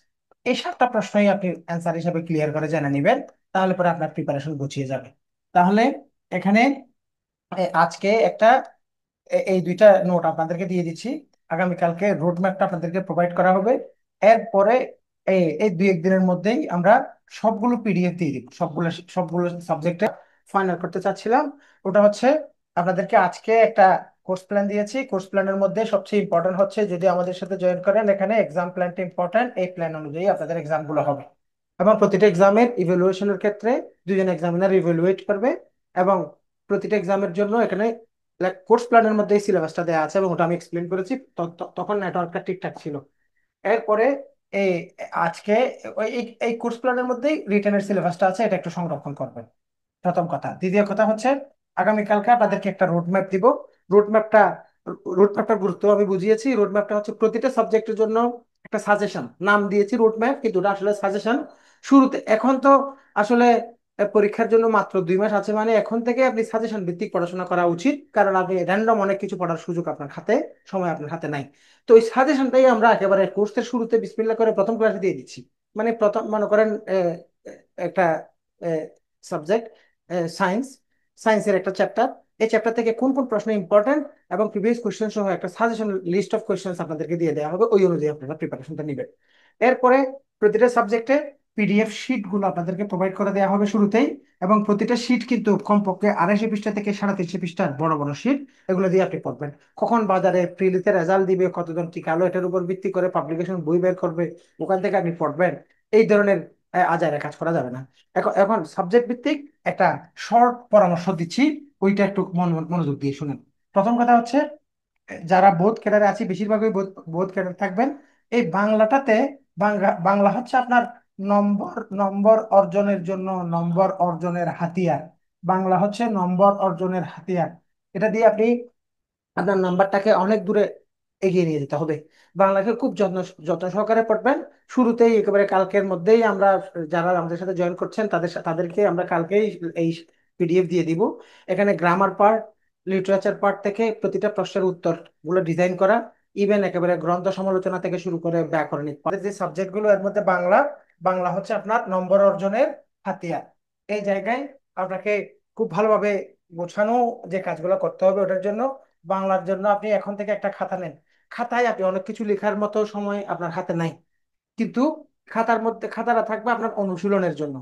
এই 7টা প্রশ্নই আপনি অ্যান্সার হিসেবে ক্লিয়ার করে জেনে নেবেন, তাহলে পরে আপনার প্রিপারেশন গুছিয়ে যাবে। তাহলে এখানে আজকে একটা এই 2টা নোট আপনাদেরকে দিয়ে দিচ্ছি, আগামীকালকে রোড ম্যাপটা আপনাদেরকে প্রোভাইড করা হবে। এরপরে এই এই 2-1 দিনের মধ্যেই আমরা সবগুলো পিডিএফ দিয়ে দিব, সবগুলো সবগুলো সাবজেক্টে ফাইনাল করতে চাচ্ছিলাম। ওটা হচ্ছে আপনাদেরকে আজকে একটা কোর্স প্ল্যান দিয়েছি। কোর্স প্ল্যানের মধ্যে সবচেয়ে ইম্পর্টেন্ট হচ্ছে যদি আমাদের সাথে জয়েন করেন, এখানে এক্সাম প্ল্যানটা ইম্পর্টেন্ট, এই প্ল্যান অনুযায়ী আপনাদের এক্সামগুলো হবে। এবং প্রতিটা এক্সামের ইভ্যালুয়েশনের ক্ষেত্রে 2 জন এক্সামিনার ইভ্যালুয়েট করবে, এবং প্রতিটা এক্সামের জন্য এখানে কোর্স প্ল্যানের মধ্যেই সিলেবাসটা দেওয়া আছে, এবং ওটা আমি এক্সপ্লেন করেছি, তখন নেটওয়ার্কটা ঠিকঠাক ছিল। এরপরে এই আজকে এই কোর্স প্ল্যানের মধ্যেই রিটেনের সিলেবাসটা আছে, এটা একটু সংরক্ষণ করবেন, প্রথম কথা। দ্বিতীয় কথা হচ্ছে আগামীকালকে আপনাদেরকে একটা রোড ম্যাপ দিব। রোড ম্যাপটা রোড ম্যাপটার গুরুত্ব আমি বুঝিয়েছি। রোড ম্যাপটা হচ্ছে প্রতিটা সাবজেক্টের জন্য একটা সাজেশন, নাম দিয়েছি রোড ম্যাপ, কিন্তু ওটা আসলে সাজেশন। শুরুতে এখন তো আসলে পরীক্ষার জন্য মাত্র 2 মাস আছে, মানে এখন থেকে আপনি সাজেশন ভিত্তিক পড়াশোনা করা উচিত, কারণ আপনি র্যান্ডম অনেক কিছু পড়ার সুযোগ আপনার হাতে, সময় আপনার হাতে নাই। তো ওই সাজেশনটাই আমরা একেবারে কোর্সের শুরুতে বিসমিল্লাহ করে প্রথম ক্লাসে দিয়ে দিচ্ছি। মানে প্রথম মনে করেন একটা সাবজেক্ট সায়েন্স, সায়েন্সের একটা চ্যাপ্টার, এই চ্যাপ্টার থেকে কোন কোন প্রশ্ন ইম্পর্টেন্ট এবং প্রিভিয়াস কোশ্চেন সহ একটা সাজেশন লিস্ট অফ কোশ্চেন আপনাদেরকে দিয়ে দেওয়া হবে, ওই অনুযায়ী আপনারা প্রিপারেশনটা নেবেন। এরপরে প্রতিটা সাবজেক্টে পিডিএফ শিট গুলো আপনাদেরকে প্রোভাইড করে দেওয়া হবে শুরুতেই, এবং প্রতিটা শিট কিন্তু কমপক্ষে 250 পৃষ্ঠা থেকে 350 পৃষ্ঠার বড় বড় শিট, এগুলো দিয়ে আপনি পড়বেন। কখন বাজারে প্রিলিতে রেজাল্ট দিবে, কতজন টিকালো, এটার উপর ভিত্তি করে পাবলিকেশন বই বের করবে, ওখান থেকে আপনি পড়বেন। এই ধরনের আজারে কাজ করা যাবে না। এখন এখন সাবজেক্ট ভিত্তিক একটা শর্ট পরামর্শ দিচ্ছি, ওইটা একটু মনোযোগ দিয়ে শুনেন। প্রথম কথা হচ্ছে যারা বোধ ক্যাডারে আছি বেশিরভাগই বোধ বোধ ক্যাডার থাকবেন। এই বাংলাটাতে বাংলা বাংলা হচ্ছে আপনার নম্বর নম্বর অর্জনের জন্য নম্বর অর্জনের হাতিয়ার। বাংলা হচ্ছে নম্বর অর্জনের হাতিয়ার। এটা দিয়ে আপনি আপনার নাম্বারটাকে অনেক দূরে এগিয়ে নিয়ে যেতে হবে। বাংলাকে খুব যত্ন সহকারে পড়বেন। শুরুতেই একেবারে কালকের মধ্যেই আমরা, যারা আমাদের সাথে জয়েন করছেন তাদেরকে আমরা কালকেই এই পিডিএফ দিয়ে দিব। এখানে গ্রামার পার্ট, লিটারেচার পার্ট থেকে প্রতিটা প্রশ্নের উত্তর গুলো ডিজাইন করা, ইভেন একেবারে গ্রন্থ সমালোচনা থেকে শুরু করে ব্যাকরণিক আমাদের যে সাবজেক্ট গুলো, এর মধ্যে বাংলা। বাংলা হচ্ছে আপনার নম্বর অর্জনের হাতিয়ার। এই জায়গায় আপনাকে খুব ভালোভাবে গোছানো যে কাজগুলো করতে হবে ওটার জন্য, বাংলার জন্য আপনি এখন থেকে একটা খাতা নেন। খাতায় আপনি অনেক কিছু লেখার মতো সময় আপনার হাতে নাই, কিন্তু খাতার মধ্যে খাতাটা থাকবে আপনার অনুশীলনের জন্য।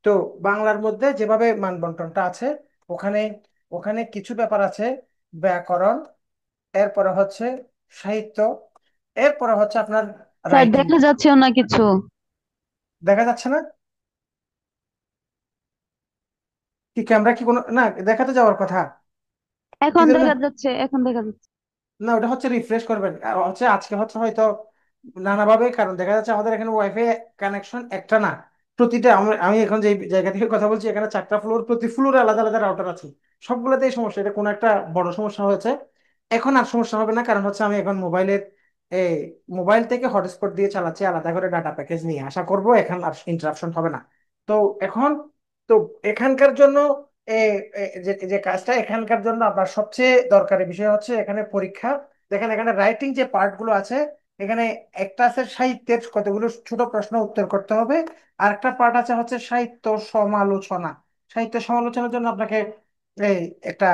তো বাংলার মধ্যে যেভাবে মানবন্টনটা আছে, ওখানে ওখানে কিছু ব্যাপার আছে, ব্যাকরণ, এরপরে হচ্ছে সাহিত্য, এরপরে হচ্ছে আপনার স্যার রাইটিং। দেখা যাচ্ছেও না কিছু। দেখা যাচ্ছে না? কি ক্যামেরা কি কোনো না, দেখাতে যাওয়ার কথা কি এখন ধরনের? দেখা যাচ্ছে, এখন দেখা যাচ্ছে। না, ওটা হচ্ছে রিফ্রেশ করবেন। আর হচ্ছে আজকে হচ্ছে হয়তো নানাভাবে, কারণ দেখা যাচ্ছে আমাদের এখানে ওয়াইফাই কানেকশন একটা না, প্রতিটা আমি এখন যে জায়গা থেকে কথা বলছি এখানে 4টা ফ্লোর, প্রতি ফ্লোরে আলাদা আলাদা রাউটার আছে। সবগুলোতেই সমস্যা, এটা কোনো একটা বড় সমস্যা হয়েছে। এখন আর সমস্যা হবে না, কারণ হচ্ছে আমি এখন এই মোবাইল থেকে হটস্পট দিয়ে চালাচ্ছি আলাদা করে ডাটা প্যাকেজ নিয়ে। আশা করবো এখন আর ইন্টারাপশন হবে না। তো এখন, তো এখানকার জন্য এ, যে যে কাজটা এখানকার জন্য আপনার সবচেয়ে দরকারি বিষয় হচ্ছে এখানে পরীক্ষা। দেখেন এখানে রাইটিং যে পার্ট গুলো আছে, এখানে একটা আছে সাহিত্যের কতগুলো ছোট প্রশ্ন উত্তর করতে হবে, আর একটা পার্ট আছে হচ্ছে সাহিত্য সমালোচনা। সাহিত্য সমালোচনার জন্য আপনাকে এই একটা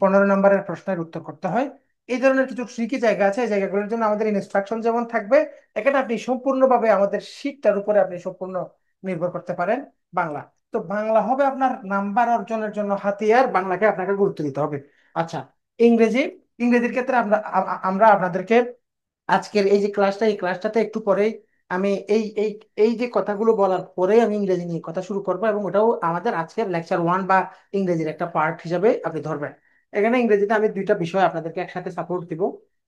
15 নম্বরের প্রশ্নের উত্তর করতে হয়। এই ধরনের কিছু ট্রিকি জায়গা আছে, এই জায়গাগুলোর জন্য আমাদের ইনস্ট্রাকশন যেমন থাকবে, এখানে আপনি সম্পূর্ণভাবে আমাদের শীটটার উপরে আপনি সম্পূর্ণ নির্ভর করতে পারেন। বাংলা, তো বাংলা হবে আপনার নাম্বার অর্জনের জন্য হাতিয়ার, বাংলাকে আপনাকে গুরুত্ব দিতে হবে। আচ্ছা, ইংরেজি। ইংরেজির ক্ষেত্রে আমরা আপনাদেরকে আজকের এই যে ক্লাসটা, এই ক্লাসটাতে একটু পরেই আমি এই যে কথাগুলো বলার পরে আমি ইংরেজি নিয়ে কথা শুরু করবো, এবং ওটাও আমাদের আজকের লেকচার 1 বা ইংরেজির একটা পার্ট হিসাবে আপনি ধরবেন। এখানে ইংরেজিতে আমি দুইটা বিষয় আপনাদেরকে একসাথে সাপোর্ট দিব।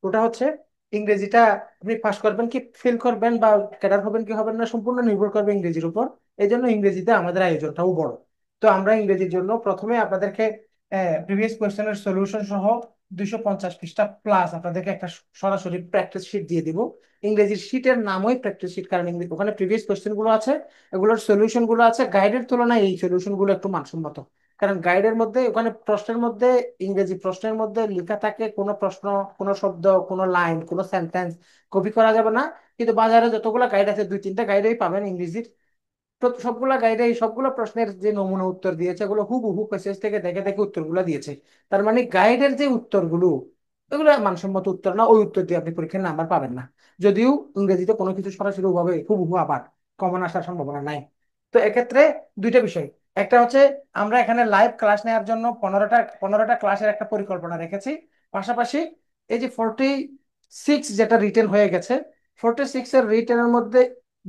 ওটা হচ্ছে ইংরেজিটা আপনি পাস করবেন কি ফেল করবেন বা ক্যাডার হবেন কি হবেন না, সম্পূর্ণ নির্ভর করবে ইংরেজির উপর। এই জন্য ইংরেজিতে আমাদের আয়োজনটাও বড়। তো আমরা ইংরেজির জন্য প্রথমে আপনাদেরকে প্রিভিয়াস কোয়েশ্চেনের সলিউশন সহ 250 পৃষ্ঠা প্লাস আপনাদেরকে একটা সরাসরি প্র্যাকটিস শিট দিয়ে দিব। ইংরেজির শিটের নামই প্র্যাকটিস শিট, কারণ ওখানে প্রিভিয়াস কোয়েশ্চেন গুলো আছে, এগুলোর সলিউশন গুলো আছে। গাইডের তুলনায় এই সলিউশন গুলো একটু মানসম্মত, কারণ গাইডের মধ্যে ওখানে প্রশ্নের মধ্যে, ইংরেজি প্রশ্নের মধ্যে লেখা থাকে কোনো প্রশ্ন, কোনো শব্দ, কোনো লাইন, কোনো সেন্টেন্স কপি করা যাবে না। কিন্তু বাজারে যতগুলো গাইড আছে, 2-3টা গাইডেই পাবেন ইংরেজির। তো সবগুলা গাইডে এই সবগুলো প্রশ্নের যে নমুনা উত্তর দিয়েছে, এগুলো হুবহু প্যাসেজ থেকে দেখে দেখে উত্তরগুলো দিয়েছে। তার মানে গাইডের যে উত্তরগুলো, এগুলো মানসম্মত উত্তর না, ওই উত্তর দিয়ে আপনি পরীক্ষার নাম্বার পাবেন না। যদিও ইংরেজিতে কোনো কিছু সরাসরি ভাবে হুবহু আবার কমন আসার সম্ভাবনা নাই। তো এক্ষেত্রে দুইটা বিষয়। একটা হচ্ছে আমরা এখানে লাইভ ক্লাস নেওয়ার জন্য 15টা ক্লাসের একটা পরিকল্পনা রেখেছি। পাশাপাশি এই যে 46 যেটা রিটেন হয়ে গেছে, 46 এর রিটেনের মধ্যে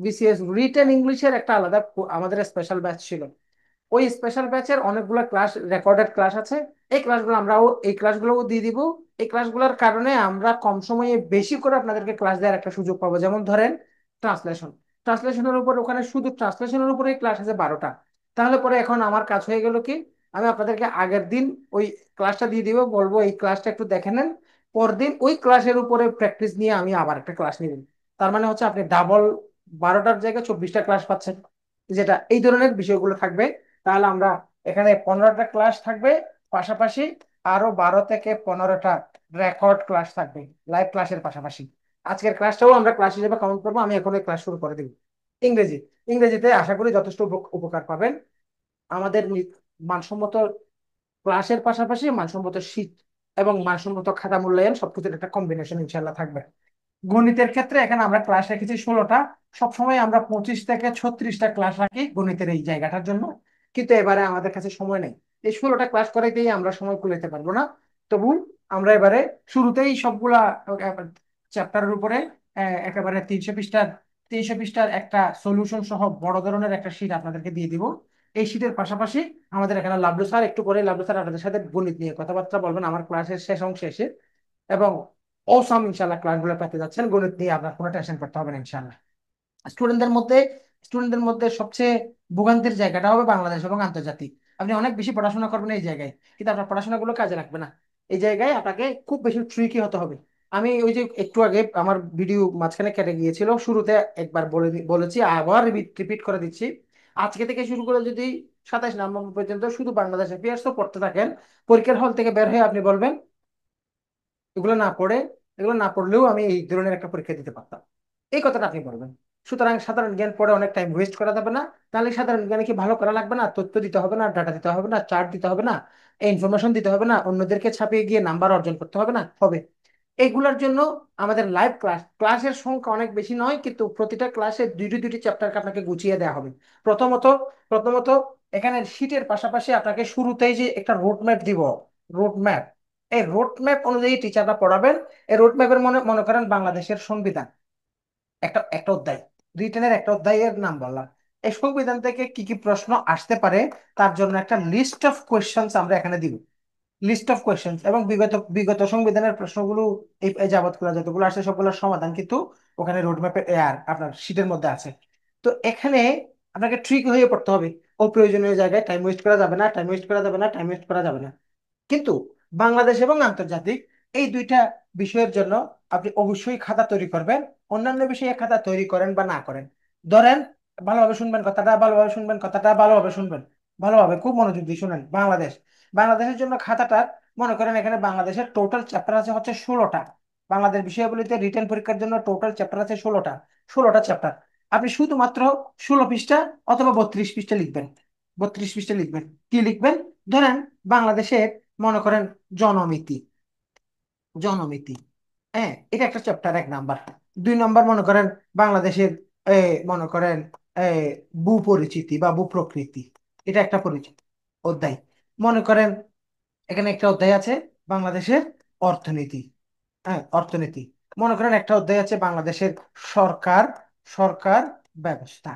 বিসিএস রিটেন ইংলিশের একটা আলাদা আমাদের স্পেশাল ব্যাচ ছিল। ওই স্পেশাল ব্যাচের অনেকগুলো ক্লাস, রেকর্ডেড ক্লাস আছে। এই ক্লাসগুলোও দিয়ে দিব। এই ক্লাসগুলোর কারণে আমরা কম সময়ে বেশি করে আপনাদেরকে ক্লাস দেওয়ার একটা সুযোগ পাবো। যেমন ধরেন ট্রান্সলেশন, ট্রান্সলেশনের উপর ওখানে শুধু ট্রান্সলেশনের উপরেই ক্লাস আছে 12টা। তাহলে পরে এখন আমার কাজ হয়ে গেল কি, আমি আপনাদেরকে আগের দিন ওই ক্লাসটা দিয়ে দিব, বলবো এই ক্লাসটা একটু দেখে নেন। পরদিন ওই ক্লাসের উপরে প্র্যাকটিস নিয়ে আমি আবার একটা ক্লাস নিব। তার মানে হচ্ছে আপনি ডাবল 12টার জায়গায় 24টা ক্লাস পাচ্ছেন, যেটা এই ধরনের বিষয়গুলো থাকবে। তাহলে আমরা এখানে 15টা ক্লাস থাকবে, পাশাপাশি আরো 12 থেকে 15টা রেকর্ড ক্লাস থাকবে লাইভ ক্লাসের পাশাপাশি। আজকের ক্লাসটাও আমরা ক্লাস হিসেবে কাউন্ট করবো। আমি এখন ক্লাস শুরু করে দিব। ইংরেজি, ইংরেজিতে আশা করি যথেষ্ট উপকার পাবেন। আমাদের মানসম্মত ক্লাসের পাশাপাশি মানসম্মত শীট এবং মানসম্মত খাতা মূল্যায়ন সবকিছুর একটা কম্বিনেশন ইনশাল্লাহ থাকবে। গণিতের ক্ষেত্রে এখানে আমরা ক্লাস রেখেছি 16টা। সবসময় আমরা 25 থেকে 36টা ক্লাস রাখি গণিতের এই জায়গাটার জন্য, কিন্তু এবারে আমাদের কাছে সময় নেই। এই 16টা ক্লাস করাইতেই আমরা সময় কুলাতে পারবো না। তবু আমরা এবারে শুরুতেই সবগুলা চ্যাপ্টারের উপরে একেবারে 300 পৃষ্ঠার একটা সলিউশন সহ বড় ধরনের একটা শীট আপনাদেরকে দিয়ে দিব। এই শীটের পাশাপাশি আমাদের এখানে লাবলু স্যার, একটু পরে লাবলু স্যার আপনাদের সাথে গণিত নিয়ে কথাবার্তা বলবেন আমার ক্লাসের শেষ অংশে এসে। এবং অসাম ইনশাল্লাহ ক্লাসগুলো পেতে যাচ্ছেন, গণিত নিয়ে আপনার কোনো টেনশন করতে হবে না ইনশাল্লাহ। স্টুডেন্টদের মধ্যে স্টুডেন্টদের মধ্যে সবচেয়ে ভোগান্তির জায়গাটা হবে বাংলাদেশ এবং আন্তর্জাতিক। আপনি অনেক বেশি পড়াশোনা করবেন এই জায়গায়, কিন্তু আপনার পড়াশোনাগুলো কাজে লাগবে না। এই জায়গায় আপনাকে খুব বেশি ট্রিকি হতে হবে। আমি ওই যে একটু আগে আমার ভিডিও মাঝখানে কেটে গিয়েছিল, শুরুতে একবার বলেছি, আবার রিপিট করে দিচ্ছি। আজকে থেকে শুরু করে যদি 27 নভেম্বর পর্যন্ত শুধু বাংলাদেশ অ্যাফেয়ার্সও পড়তে থাকেন, পরীক্ষার হল থেকে বের হয়ে আপনি বলবেন এগুলো না পড়ে, এগুলো না পড়লেও আমি এই ধরনের একটা পরীক্ষা দিতে পারতাম, এই কথাটা আপনি বলবেন। সুতরাং সাধারণ জ্ঞান পড়ে অনেক টাইম ওয়েস্ট করা যাবে না। তাহলে সাধারণ জ্ঞানে কি ভালো করা লাগবে না? তথ্য দিতে হবে না, ডাটা দিতে হবে না, চার্ট দিতে হবে না, ইনফরমেশন দিতে হবে না, অন্যদেরকে ছাপিয়ে গিয়ে নাম্বার অর্জন করতে হবে না? হবে। এইগুলোর জন্য আমাদের লাইভ ক্লাসের সংখ্যা অনেক বেশি নয়, কিন্তু প্রতিটা ক্লাসে দুইটি দুইটি চ্যাপ্টারকে আপনাকে গুছিয়ে দেওয়া হবে। প্রথমত প্রথমত এখানে শীটের পাশাপাশি আপনাকে শুরুতেই যে একটা রোড ম্যাপ দিব, রোড ম্যাপ, এই রোড ম্যাপ অনুযায়ী টিচাররা পড়াবেন। এই রোড ম্যাপের মনে মনে করেন বাংলাদেশের সংবিধান, একটা একটা অধ্যায়, রিটেনের একটা অধ্যায়ের নাম বললাম। এই সংবিধান থেকে কি কি প্রশ্ন আসতে পারে তার জন্য একটা লিস্ট অফ কোয়েশ্চেন্স আমরা এখানে দিব, লিস্ট অফ কোয়েশ্চেন্স। এবং বিগত বিগত সংবিধানের প্রশ্নগুলো এই যাবতগুলো যতগুলো আসছে সবগুলোর সমাধান কিন্তু ওখানে রোডম্যাপে আর আপনার শীটের মধ্যে আছে। তো এখানে আপনাকে ট্রিক হয়ে পড়তে হবে। অপ্রয়োজনীয় জায়গায় টাইম ওয়েস্ট করা যাবে না, টাইম ওয়েস্ট করা যাবে না, টাইম ওয়েস্ট করা যাবে না। কিন্তু বাংলাদেশ এবং আন্তর্জাতিক এই দুইটা বিষয়ের জন্য আপনি অবশ্যই খাতা তৈরি করবেন। অন্যান্য বিষয়ে খাতা তৈরি করেন বা না করেন, ধরেন, ভালোভাবে শুনবেন কথাটা, ভালোভাবে শুনবেন কথাটা, ভালোভাবে শুনবেন, ভালোভাবে খুব মনোযোগ দিয়ে শুনেন। বাংলাদেশের জন্য খাতাটা, মনে করেন এখানে বাংলাদেশের টোটাল চ্যাপ্টার আছে হচ্ছে 16টা। বাংলাদেশ বিষয়াবলিতে রিটেন পরীক্ষার জন্য টোটাল চ্যাপ্টার আছে 16টা, 16টা চ্যাপ্টার। আপনি শুধুমাত্র 16 পৃষ্ঠা অথবা 32 পৃষ্ঠা লিখবেন, 32 পৃষ্ঠা লিখবেন। কি লিখবেন? ধরেন বাংলাদেশের, মনে করেন, জনমিতি, জনমিতি, হ্যাঁ, এটা একটা চ্যাপ্টার, 1 নাম্বার। 2 নাম্বার মনে করেন বাংলাদেশের, মনে করেন, এ, ভূপরিচিতি বা ভূপ্রকৃতি, এটা একটা পরিচিতি অধ্যায়। মনে করেন এখানে একটা অধ্যায় আছে বাংলাদেশের অর্থনীতি, হ্যাঁ, অর্থনীতি। মনে করেন একটা অধ্যায় আছে বাংলাদেশের সরকার, সরকার ব্যবস্থা।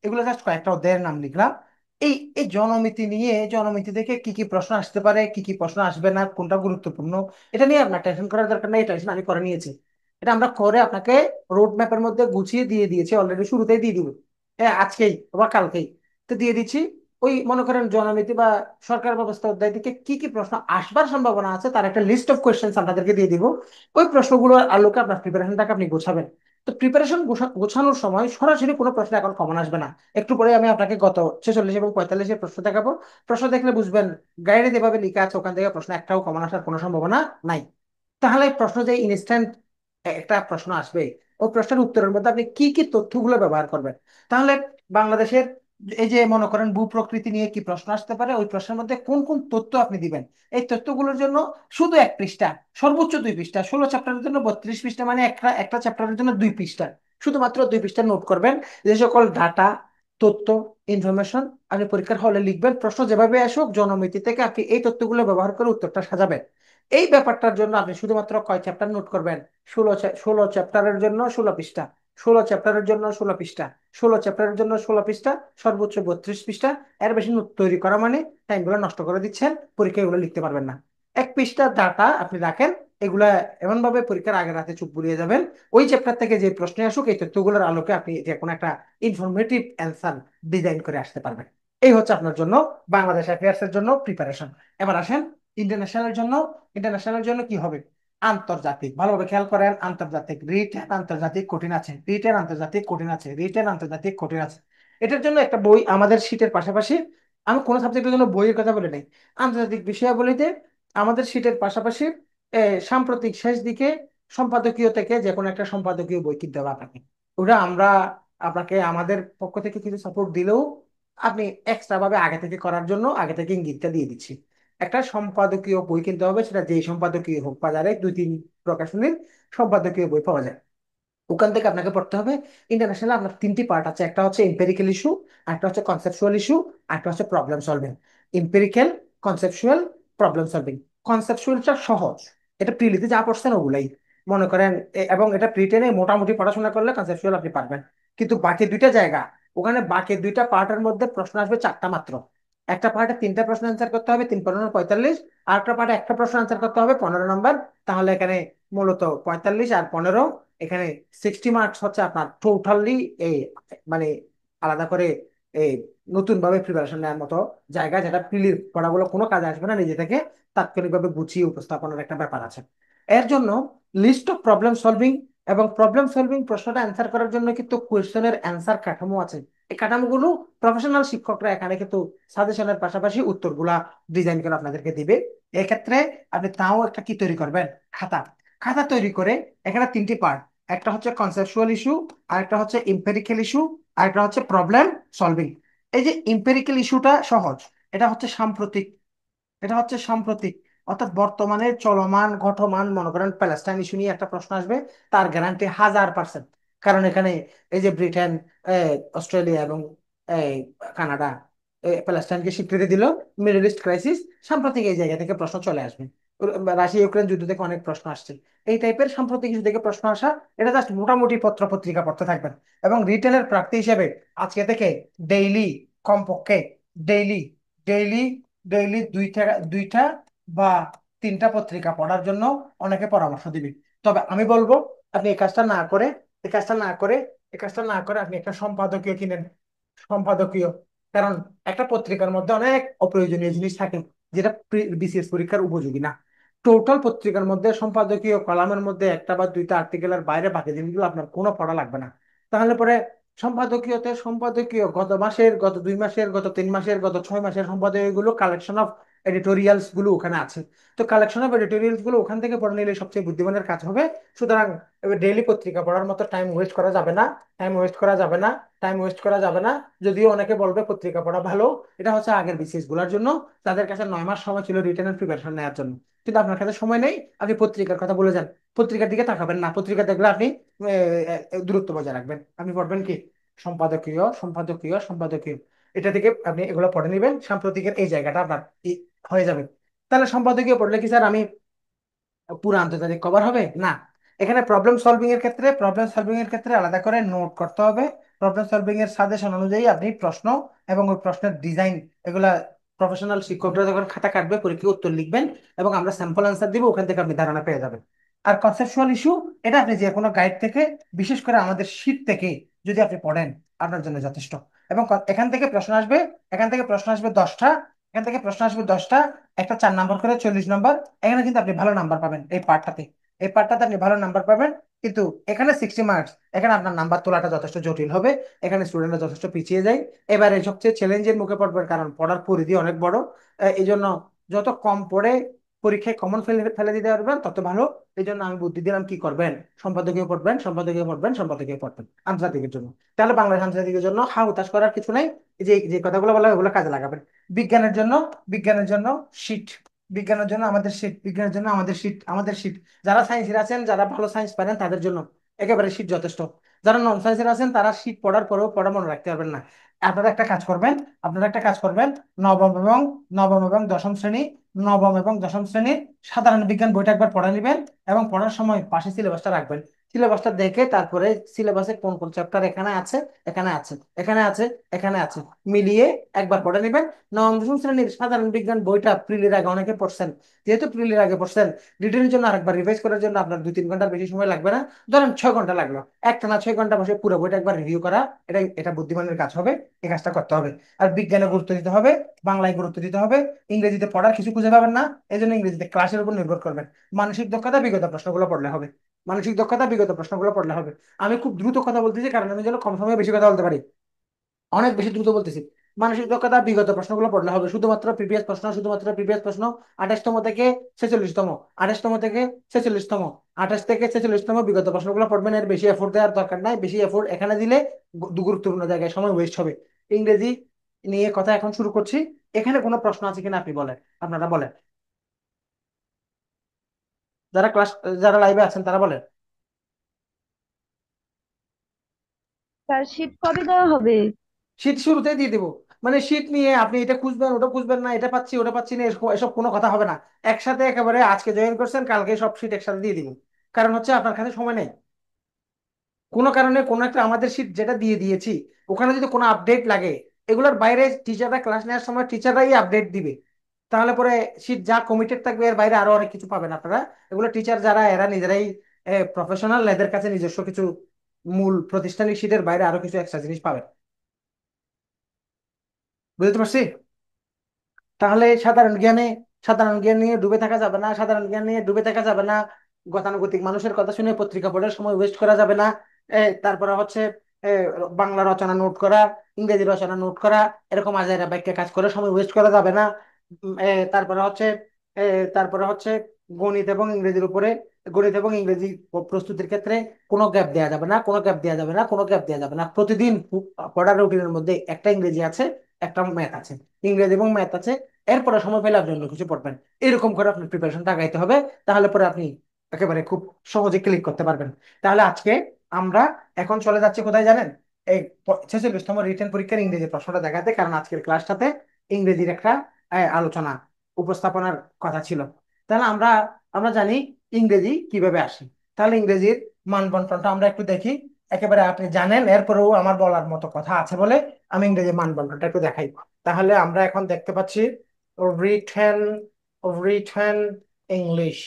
এগুলো জাস্ট কয়েকটা অধ্যায়ের নাম লিখলাম। এই এই জনমিতি নিয়ে, জনমিতি থেকে কি কি প্রশ্ন আসতে পারে, কি কি প্রশ্ন আসবে না, কোনটা গুরুত্বপূর্ণ, এটা নিয়ে আপনার টেনশন করার দরকার নেই। টেনশন আমি করে নিয়েছি। এটা আমরা করে আপনাকে রোড ম্যাপের মধ্যে গুছিয়ে দিয়ে দিয়েছি, অলরেডি শুরুতেই দিয়ে দিব, হ্যাঁ, আজকেই বা কালকেই তো দিয়ে দিচ্ছি। ওই মনে করেন জনমিতি বা সরকার ব্যবস্থা অধ্যায় থেকে কি কি প্রশ্ন আসবার সম্ভাবনা আছে তার একটা লিস্ট অফ কোয়েশ্চেন্স আপনাদেরকে দিয়ে দিব। ওই প্রশ্নগুলোর আলোকে আপনার প্রিপারেশনটাকে আপনি গোছাবেন। তো প্রিপারেশন গোছানোর সময় সরাসরি কোনো প্রশ্ন এখন কমন আসবে না। একটু পরে আমি আপনাকে গত 46 এবং 45-এর প্রশ্ন দেখাবো। প্রশ্ন দেখলে বুঝবেন গাইডে যেভাবে লেখা আছে ওখান থেকে প্রশ্ন একটাও কমন আসার কোনো সম্ভাবনা নাই। তাহলে প্রশ্ন যে ইনস্ট্যান্ট একটা প্রশ্ন আসবে, ওই প্রশ্নের উত্তরের মধ্যে আপনি কি কি তথ্যগুলো ব্যবহার করবেন। তাহলে বাংলাদেশের এই যে মনে করেন ভূপ্রকৃতি নিয়ে কি প্রশ্ন আসতে পারে, ওই প্রশ্নের মধ্যে কোন কোন তথ্য আপনি দিবেন, এই তথ্যগুলোর জন্য শুধু 1 পৃষ্ঠা, সর্বোচ্চ 2 পৃষ্ঠা, 16 চ্যাপ্টারের জন্য 32 পৃষ্ঠা, মানে একটা একটা চ্যাপ্টারের জন্য 2 পৃষ্ঠা, শুধুমাত্র 2 পৃষ্ঠা নোট করবেন। যে সকল ডাটা, তথ্য, ইনফরমেশন আপনি পরীক্ষার হলে লিখবেন, প্রশ্ন যেভাবে আসুক জনমিতি থেকে আপনি এই তথ্যগুলো ব্যবহার করে উত্তরটা সাজাবেন। এই ব্যাপারটার জন্য আপনি শুধুমাত্র কয় চ্যাপ্টার নোট করবেন? 16 চ্যাপ্টারের জন্য 16 পৃষ্ঠা, 16 চ্যাপ্টারের জন্য 16 পৃষ্ঠা, 16 চ্যাপ্টারের জন্য 16 পৃষ্ঠা, সর্বোচ্চ 32 পৃষ্ঠা। এর বেশি নোট তৈরি করা মানে টাইমগুলো নষ্ট করে দিচ্ছেন, পরীক্ষা এগুলো লিখতে পারবেন না। 1 পৃষ্ঠা ডাটা আপনি রাখেন, এগুলা এমন ভাবে পরীক্ষার আগের রাতে চুপ বুলিয়ে যাবেন, ওই চ্যাপ্টার থেকে যে প্রশ্ন আসুক এই তথ্যগুলোর আলোকে আপনি যে কোনো একটা ইনফরমেটিভ অ্যান্সার ডিজাইন করে আসতে পারবেন। এই হচ্ছে আপনার জন্য বাংলাদেশ অ্যাফেয়ার্স এর জন্য প্রিপারেশন। এবার আসেন ইন্টারন্যাশনাল জন্য। ইন্টারন্যাশনাল জন্য কি হবে? আন্তর্জাতিক, ভালোভাবে খেয়াল করেন, আন্তর্জাতিক রিটেন, আন্তর্জাতিক কঠিন আছে, রিটেন আন্তর্জাতিক কঠিন আছে, রিটেন আন্তর্জাতিক কঠিন আছে। এটার জন্য একটা বই আমাদের শীটের পাশাপাশি, আমি কোনো সাবজেক্টের জন্য বইয়ের কথা বলি নাই, আন্তর্জাতিক বিষয়াবলিতে আমাদের শীটের পাশাপাশি সাম্প্রতিক শেষ দিকে সম্পাদকীয় থেকে যে কোনো একটা সম্পাদকীয় বই কিনতে হবে আপনাকে। ওটা আমরা আপনাকে আমাদের পক্ষ থেকে কিছু সাপোর্ট দিলেও আপনি এক্সট্রা ভাবে আগে থেকে করার জন্য আগে থেকে ইঙ্গিতটা দিয়ে দিচ্ছি। একটা সম্পাদকীয় বই কিনতে হবে, সেটা যেই সম্পাদকীয় হোক, বাজারে 2-3 প্রকাশনীর সম্পাদকীয় বই পাওয়া যায়, ওখান থেকে আপনাকে পড়তে হবে। ইন্টারন্যাশনাল আপনার 3টি পার্ট আছে, একটা হচ্ছে এম্পেরিক্যাল ইস্যু, একটা হচ্ছে কনসেপচুয়াল ইস্যু, একটা হচ্ছে problem solving. Empirical, conceptual, problem solving. কনসেপচুয়ালটা সহজ, এটা প্রিলিতে যা পড়ছেন ওগুলাই মনে করেন, এবং এটা প্রিটেনে মোটামুটি পড়াশোনা করলে কনসেপচুয়াল আপনি পারবেন। কিন্তু বাকি দুইটা জায়গা, ওখানে বাকি দুইটা পার্টের মধ্যে প্রশ্ন আসবে 4টা মাত্র। একটা পার্টে 3টা প্রশ্ন অ্যান্সার করতে হবে, 3×15=45। আর একটা পার্টে একটা প্রশ্ন অ্যান্সার করতে হবে 15 নম্বর। তাহলে এখানে মূলত 45 আর 15, এখানে 60 মার্কস হচ্ছে আপনার টোটালি এই, মানে আলাদা করে এই নতুন ভাবে প্রিপারেশন নেওয়ার মতো জায়গা, যেটা প্রিলির পড়াগুলো কোনো কাজে আসবে না, নিজে থেকে তাৎক্ষণিকভাবে গুছিয়ে উপস্থাপনের একটা ব্যাপার আছে। এর জন্য লিস্ট অফ প্রবলেম সলভিং এবং প্রবলেম সলভিং প্রশ্নটা অ্যান্সার করার জন্য কিন্তু কোয়েশ্চেনের অ্যান্সার কাঠামো আছে। এই কাঠামোগুলো প্রফেশনাল শিক্ষকরা এখানে কিন্তু সাজেশনের পাশাপাশি উত্তরগুলা ডিজাইন করে আপনাদেরকে দিবে। এক্ষেত্রে আপনি তাও একটা কি তৈরি করবেন, খাতা। খাতা তৈরি করে এখানে তিনটি পার্ট, একটা হচ্ছে কনসেপচুয়াল ইস্যু, আরেকটা হচ্ছে ইম্পেরিক্যাল ইস্যু, আরেকটা হচ্ছে প্রবলেম সলভিং। এই যে ইম্পেরিক্যাল ইস্যুটা সহজ, এটা হচ্ছে সাম্প্রতিক, এটা হচ্ছে সাম্প্রতিক, অর্থাৎ বর্তমানে চলমান ঘটমান, মনে করেন প্যালেস্টাইন ইস্যু নিয়ে একটা প্রশ্ন আসবে, তার গ্যারান্টি 1000%। কারণ এখানে এই যে ব্রিটেন, অস্ট্রেলিয়া এবং এই কানাডা প্যালেস্টাইনকে স্বীকৃতি দিল, মিডল ইস্ট ক্রাইসিস, সাম্প্রতিক এই জায়গা থেকে প্রশ্ন চলে আসবে। রাশিয়া ইউক্রেন যুদ্ধ থেকে অনেক প্রশ্ন আসছে, এই টাইপের সাম্প্রতিক ইস্যু থেকে প্রশ্ন আসা, এটা জাস্ট মোটামুটি পত্র পত্রিকা পড়তে থাকবেন। এবং রিটেলের প্রার্থী হিসেবে আজকে থেকে ডেইলি, কমপক্ষে ডেইলি ডেইলি ডেইলি দুইটা বা তিনটা পত্রিকা পড়ার জন্য অনেকে পরামর্শ দিবে। তবে আমি বলবো, আপনি এই কাজটা না করে, এই কাজটা না করে, এই কাজটা না করে আপনি একটা সম্পাদকীয় কিনেন। সম্পাদকীয়, কারণ একটা পত্রিকার মধ্যে অনেক অপ্রয়োজনীয় জিনিস থাকে যেটা বিসিএস পরীক্ষার উপযোগী না। টোটাল পত্রিকার মধ্যে সম্পাদকীয় কলামের মধ্যে একটা বা দুইটা আর্টিকেলের বাইরে বাকি জিনিসগুলো আপনার কোনো পড়া লাগবে না। তাহলে পরে সম্পাদকীয় গত মাসের, গত 2 মাসের, গত 3 মাসের, গত 6 মাসের সম্পাদকীয় গুলো, কালেকশন অফ এডিটোরিয়ালস গুলো ওখানে আছে। তো কালেকশন অফ এডিটোরিয়ালস গুলো ওখান থেকে পড়ে নিলে সবচেয়ে বুদ্ধিমানের কাজ হবে। সুতরাং ডেইলি পত্রিকা পড়ার মতো টাইম ওয়েস্ট করা যাবে না, টাইম ওয়েস্ট করা যাবে না, টাইম ওয়েস্ট করা যাবে না। যদিও অনেকে বলবে পত্রিকা পড়া ভালো, এটা হচ্ছে আগের বিসিএস গুলার জন্য, তাদের কাছে 9 মাস সময় ছিল রিটেনের প্রিপারেশন নেওয়ার জন্য। কিন্তু আপনার কাছে সময় নেই, আপনি পত্রিকার কথা বলে যান। পত্রিকার দিকে তাকাবেন না, পত্রিকা দেখলে আপনি দূরত্ব বজায় রাখবেন। আপনি পড়বেন কি, সম্পাদকীয়, সম্পাদকীয়, সম্পাদকীয়, এটা থেকে আপনি এগুলো পড়ে নেবেন, সাম্প্রতিকের এই জায়গাটা আপনার হয়ে যাবে। তাহলে সম্পাদকীয় পড়লে কি স্যার আমি পুরো আন্তর্জাতিক কভার হবে না? এখানে প্রবলেম সলভিং এর ক্ষেত্রে আলাদা করে নোট করতে হবে। প্রবলেম সলভিং এর সাজেশন অনুযায়ী আপনি প্রশ্ন এবং ওই প্রশ্নের ডিজাইন, এগুলা প্রফেশনাল শিক্ষকরা যখন খাতা কাটবে পরীক্ষায় উত্তর লিখবেন এবং আমরা স্যাম্পল অ্যান্সার দিব, ওখান থেকে আপনি ধারণা পেয়ে যাবেন। আর কনসেপচুয়াল ইস্যু, এটা আপনি যে কোনো গাইড থেকে, বিশেষ করে আমাদের শীট থেকে যদি আপনি পড়েন, আপনার জন্য যথেষ্ট। এবং এখান থেকে প্রশ্ন আসবে, এখান থেকে প্রশ্ন আসবে 10টা, এখান থেকে প্রশ্ন আসবে 10টা, একটা 4 নম্বর করে 40 নম্বর। এখানে কিন্তু আপনি ভালো নাম্বার পাবেন এই পার্টটাতে, এই পার্টটাতে আপনি ভালো নাম্বার পাবেন। কিন্তু এখানে 60 মার্কস, এখানে আপনার নাম্বার তোলাটা যথেষ্ট জটিল হবে, এখানে স্টুডেন্টরা যথেষ্ট পিছিয়ে যায়। এবারে সবচেয়ে চ্যালেঞ্জের মুখে পড়বেন, কারণ পড়ার পরিধি অনেক বড়। এই জন্য যত কম পড়ে পরীক্ষায় কমন ফেলে ফেলে দিতে পারবেন তত ভালো। এই জন্য আমি বুদ্ধি দিলাম, কি করবেন, সম্পাদকীয় পড়বেন, সম্পাদকীয় পড়বেন, সম্পাদকীয় পড়বেন আন্তর্জাতিকের জন্য। তাহলে বাংলাদেশ আন্তর্জাতিকের জন্য হা হুতাশ করার কিছু নাই। এই যে যে কথাগুলো বলা হয় ওগুলো কাজে লাগাবেন। বিজ্ঞানের জন্য, বিজ্ঞানের জন্য শীট, বিজ্ঞানের জন্য আমাদের শীট, বিজ্ঞানের জন্য আমাদের শীট, আমাদের শীট। যারা সায়েন্সের আছেন, যারা ভালো সায়েন্স পারেন তাদের জন্য একেবারে শীট যথেষ্ট। যারা নন সায়েন্সের আছেন তারা শীট পড়ার পরেও পড়া মনে রাখতে পারবেন না। আপনারা একটা কাজ করবেন, আপনারা একটা কাজ করবেন, নবম এবং নবম এবং দশম শ্রেণী, নবম এবং দশম শ্রেণীর সাধারণ বিজ্ঞান বইটা একবার পড়ে নেবেন এবং পড়ার সময় পাশে সিলেবাসটা রাখবেন। সিলেবাসটা দেখে তারপরে সিলেবাসে কোন কোন চ্যাপ্টার এখানে আছে, এখানে আছে, এখানে আছে, এখানে আছে, মিলিয়ে একবার পড়ে নেবেন। নবম দশম শ্রেণীর সাধারণ বিজ্ঞান বইটা প্রিলির আগে অনেকে পড়ছেন, যেহেতু প্রিলির আগে পড়ছেন, রিটেনের জন্য আরেকবার রিভাইজ করার জন্য আপনার 2-3 ঘন্টার বেশি সময় লাগবে না। ধরেন 6 ঘন্টা লাগলো, একটা না 6 ঘন্টা বসে পুরো বইটা একবার রিভিউ করা, এটা এটা বুদ্ধিমানের কাজ হবে। এই কাজটা করতে হবে। আর বিজ্ঞানে গুরুত্ব দিতে হবে, বাংলায় গুরুত্ব দিতে হবে। ইংরেজিতে পড়ার কিছু খুঁজে পাবেন না, এই জন্য ইংরেজিতে ক্লাসের উপর নির্ভর করবেন। মানসিক দক্ষতা বিগত প্রশ্নগুলো পড়লে হবে, মানসিক দক্ষতা বিগত প্রশ্নগুলো পড়লে হবে। আমি খুব দ্রুত কথা বলতেছি কারণ আমি যেন কম সময়ে বেশি কথা বলতে পারি, অনেক বেশি দ্রুত বলতেছি। মানসিক দক্ষতা বিগত প্রশ্নগুলো পড়লে হবে, শুধুমাত্র প্রিভিয়াস প্রশ্ন, শুধুমাত্র প্রিভিয়াস প্রশ্ন। 28তম থেকে 46তম, 28তম থেকে 46তম, 28 থেকে 46তম বিগত প্রশ্নগুলো পড়বেন। এর বেশি এফোর্ট দেওয়ার দরকার নাই, বেশি এফোর্ট এখানে দিলে গুরুত্বপূর্ণ জায়গায় সময় ওয়েস্ট হবে। ইংরেজি নিয়ে কথা এখন শুরু করছি। এখানে কোনো প্রশ্ন আছে কিনা আপনি বলেন, আপনারা বলেন, যারা ক্লাস, যারা লাইভে আছেন তারা বলেন। তার শীট কবে দেওয়া হবে? শীত শুরুতেই দিয়ে দিব। মানে শীত নিয়ে আপনি এটা খুঁজবেন, ওটা খুঁজবেন না, এটা পাচ্ছি ওটা পাচ্ছি না, এসব এসব কোনো কথা হবে না। একসাথে একেবারে আজকে জয়েন করছেন, কালকে সব শীট একসাথে দিয়ে দিব। কারণ হচ্ছে আপনার কাছে সময় নেই। কোনো কারণে কোনো একটা আমাদের শীট যেটা দিয়ে দিয়েছি, ওখানে যদি কোনো আপডেট লাগে, এগুলোর বাইরে টিচাররা ক্লাস নেওয়ার সময় টিচাররাই আপডেট দিবে। তাহলে পরে শীট যা কমিটেড থাকবে এর বাইরে আরো অনেক কিছু পাবেন আপনারা। এগুলো টিচার যারা এরা নিজেরাই প্রফেশনাল, এদের কাছে নিজস্ব কিছু মূল প্রতিষ্ঠানিক শীটের বাইরে আরো কিছু এক্সট্রা জিনিস পাবেন। বুঝতে পারছি? তাহলে সাধারণ জ্ঞান নিয়ে ডুবে থাকা যাবে না, সাধারণ জ্ঞান নিয়ে ডুবে থাকা যাবে না। গতানুগতিক মানুষের কথা শুনে পত্রিকা পড়ার সময় ওয়েস্ট করা যাবে না। তারপরে হচ্ছে এ, বাংলা রচনা নোট করা, ইংরেজি রচনা নোট করা, এরকম আজাইরা বাক্যে কাজ করে সময় ওয়েস্ট করা যাবে না। তারপরে হচ্ছে এ, তারপরে হচ্ছে গণিত এবং ইংরেজির উপরে, গণিত এবং ইংরেজি প্রস্তুতির ক্ষেত্রে কোনো গ্যাপ দেওয়া যাবে না, কোনো গ্যাপ দেওয়া যাবে না, কোনো গ্যাপ দেওয়া যাবে না। প্রতিদিন পড়ার রুটিনের মধ্যে একটা ইংরেজি আছে, একটা ম্যাথ আছে, ইংরেজি এবং ম্যাথ আছে। এরপরে সময় পেলে আপনি অন্য কিছু পড়বেন। এরকম করে আপনার প্রিপারেশনটা আগাইতে হবে। তাহলে পরে আপনি একেবারে খুব সহজে ক্লিক করতে পারবেন। তাহলে আজকে আমরা এখন চলে যাচ্ছি কোথায় জানেন? এই 46তম রিটেন পরীক্ষার ইংরেজি প্রশ্নটা দেখাতে, কারণ আজকের ক্লাসটাতে ইংরেজির একটা আলোচনা উপস্থাপনার কথা ছিল। তাহলে আমরা আমরা জানি ইংরেজি কিভাবে আসে। তাহলে ইংরেজির মান বন্টনটা আমরা একটু দেখি। একেবারে আপনি জানেন, এরপরেও আমার বলার মতো কথা আছে বলে আমি ইংরেজি মান বন্টনটা একটু দেখাই। তাহলে আমরা এখন দেখতে পাচ্ছি written written English.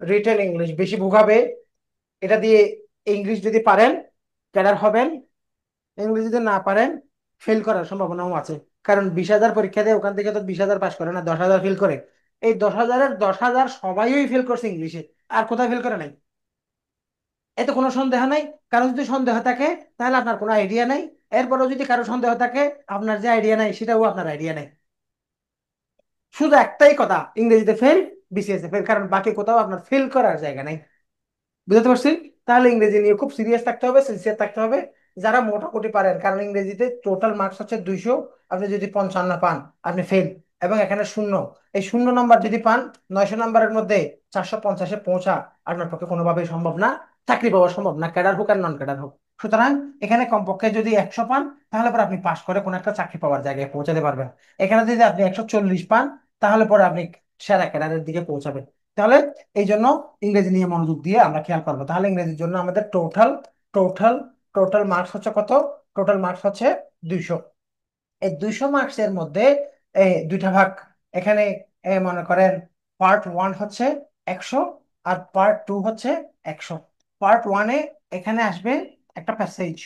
Written English বেশি ভোগাবে এটা দিয়ে। ইংলিশ যদি পারেন ক্যাডার হবেন, ইংলিশ যদি না পারেন ফেল করার সম্ভাবনাও আছে। কারণ 20,000 পরীক্ষা দেয়, ওখান থেকে তো 20,000 পাস করে না, 10,000 ফেল করে। এই 10,000-এর 10,000 সবাই ফেল করছে ইংলিশে। আর কোথায় ফেল করে নাই? এতে কোনো সন্দেহ নাই। কারো যদি সন্দেহ থাকে তাহলে আপনার কোনো আইডিয়া নাই। এরপরেও যদি কারো সন্দেহ থাকে, আপনার যে আইডিয়া নাই সেটাও আপনার আইডিয়া নাই। শুধু একটাই কথা, ইংরেজিতে ফেল, বিসিএস এ ফেল, কারণ বাকি কোথাও আপনার ফেল করার জায়গা নাই। বুঝতে পারছি? তাহলে ইংরেজি নিয়ে খুব সিরিয়াস থাকতে হবে, সিনসিয়ার থাকতে হবে। যারা মোটামুটি পারেন, কারণ ইংরেজিতে টোটাল মার্কস হচ্ছে 200, আপনি যদি 55 পান আপনি ফেল। এবং এখানে শূন্য, এই শূন্য নাম্বার যদি পান, 900 নাম্বারের মধ্যে 450-এ পৌঁছা আপনার পক্ষে কোনোভাবেই সম্ভব না, চাকরি পাওয়া সম্ভব না, ক্যাডার হোক আর নন ক্যাডার হোক। সুতরাং এখানে কমপক্ষে যদি 100 পান, তাহলে পরে আপনি পাশ করে কোনো একটা চাকরি পাওয়ার জায়গায় পৌঁছাতে পারবেন। এখানে যদি আপনি 140 পান, তাহলে পরে আপনি সেরা ক্যাডারের দিকে পৌঁছাবেন। তাহলে এই জন্য ইংরেজি নিয়ে মনোযোগ দিয়ে আমরা খেয়াল করবো। তাহলে ইংরেজির জন্য আমাদের টোটাল টোটাল মার্কস হচ্ছে কত? টোটাল মার্কস হচ্ছে 200। এই 200 মার্কসের মধ্যে দুইটা ভাগ। এখানে মনে করেন পার্ট 1 হচ্ছে 100, আর পার্ট 2 হচ্ছে 100। পার্ট 1-এ এখানে আসবে একটা প্যাসেজ,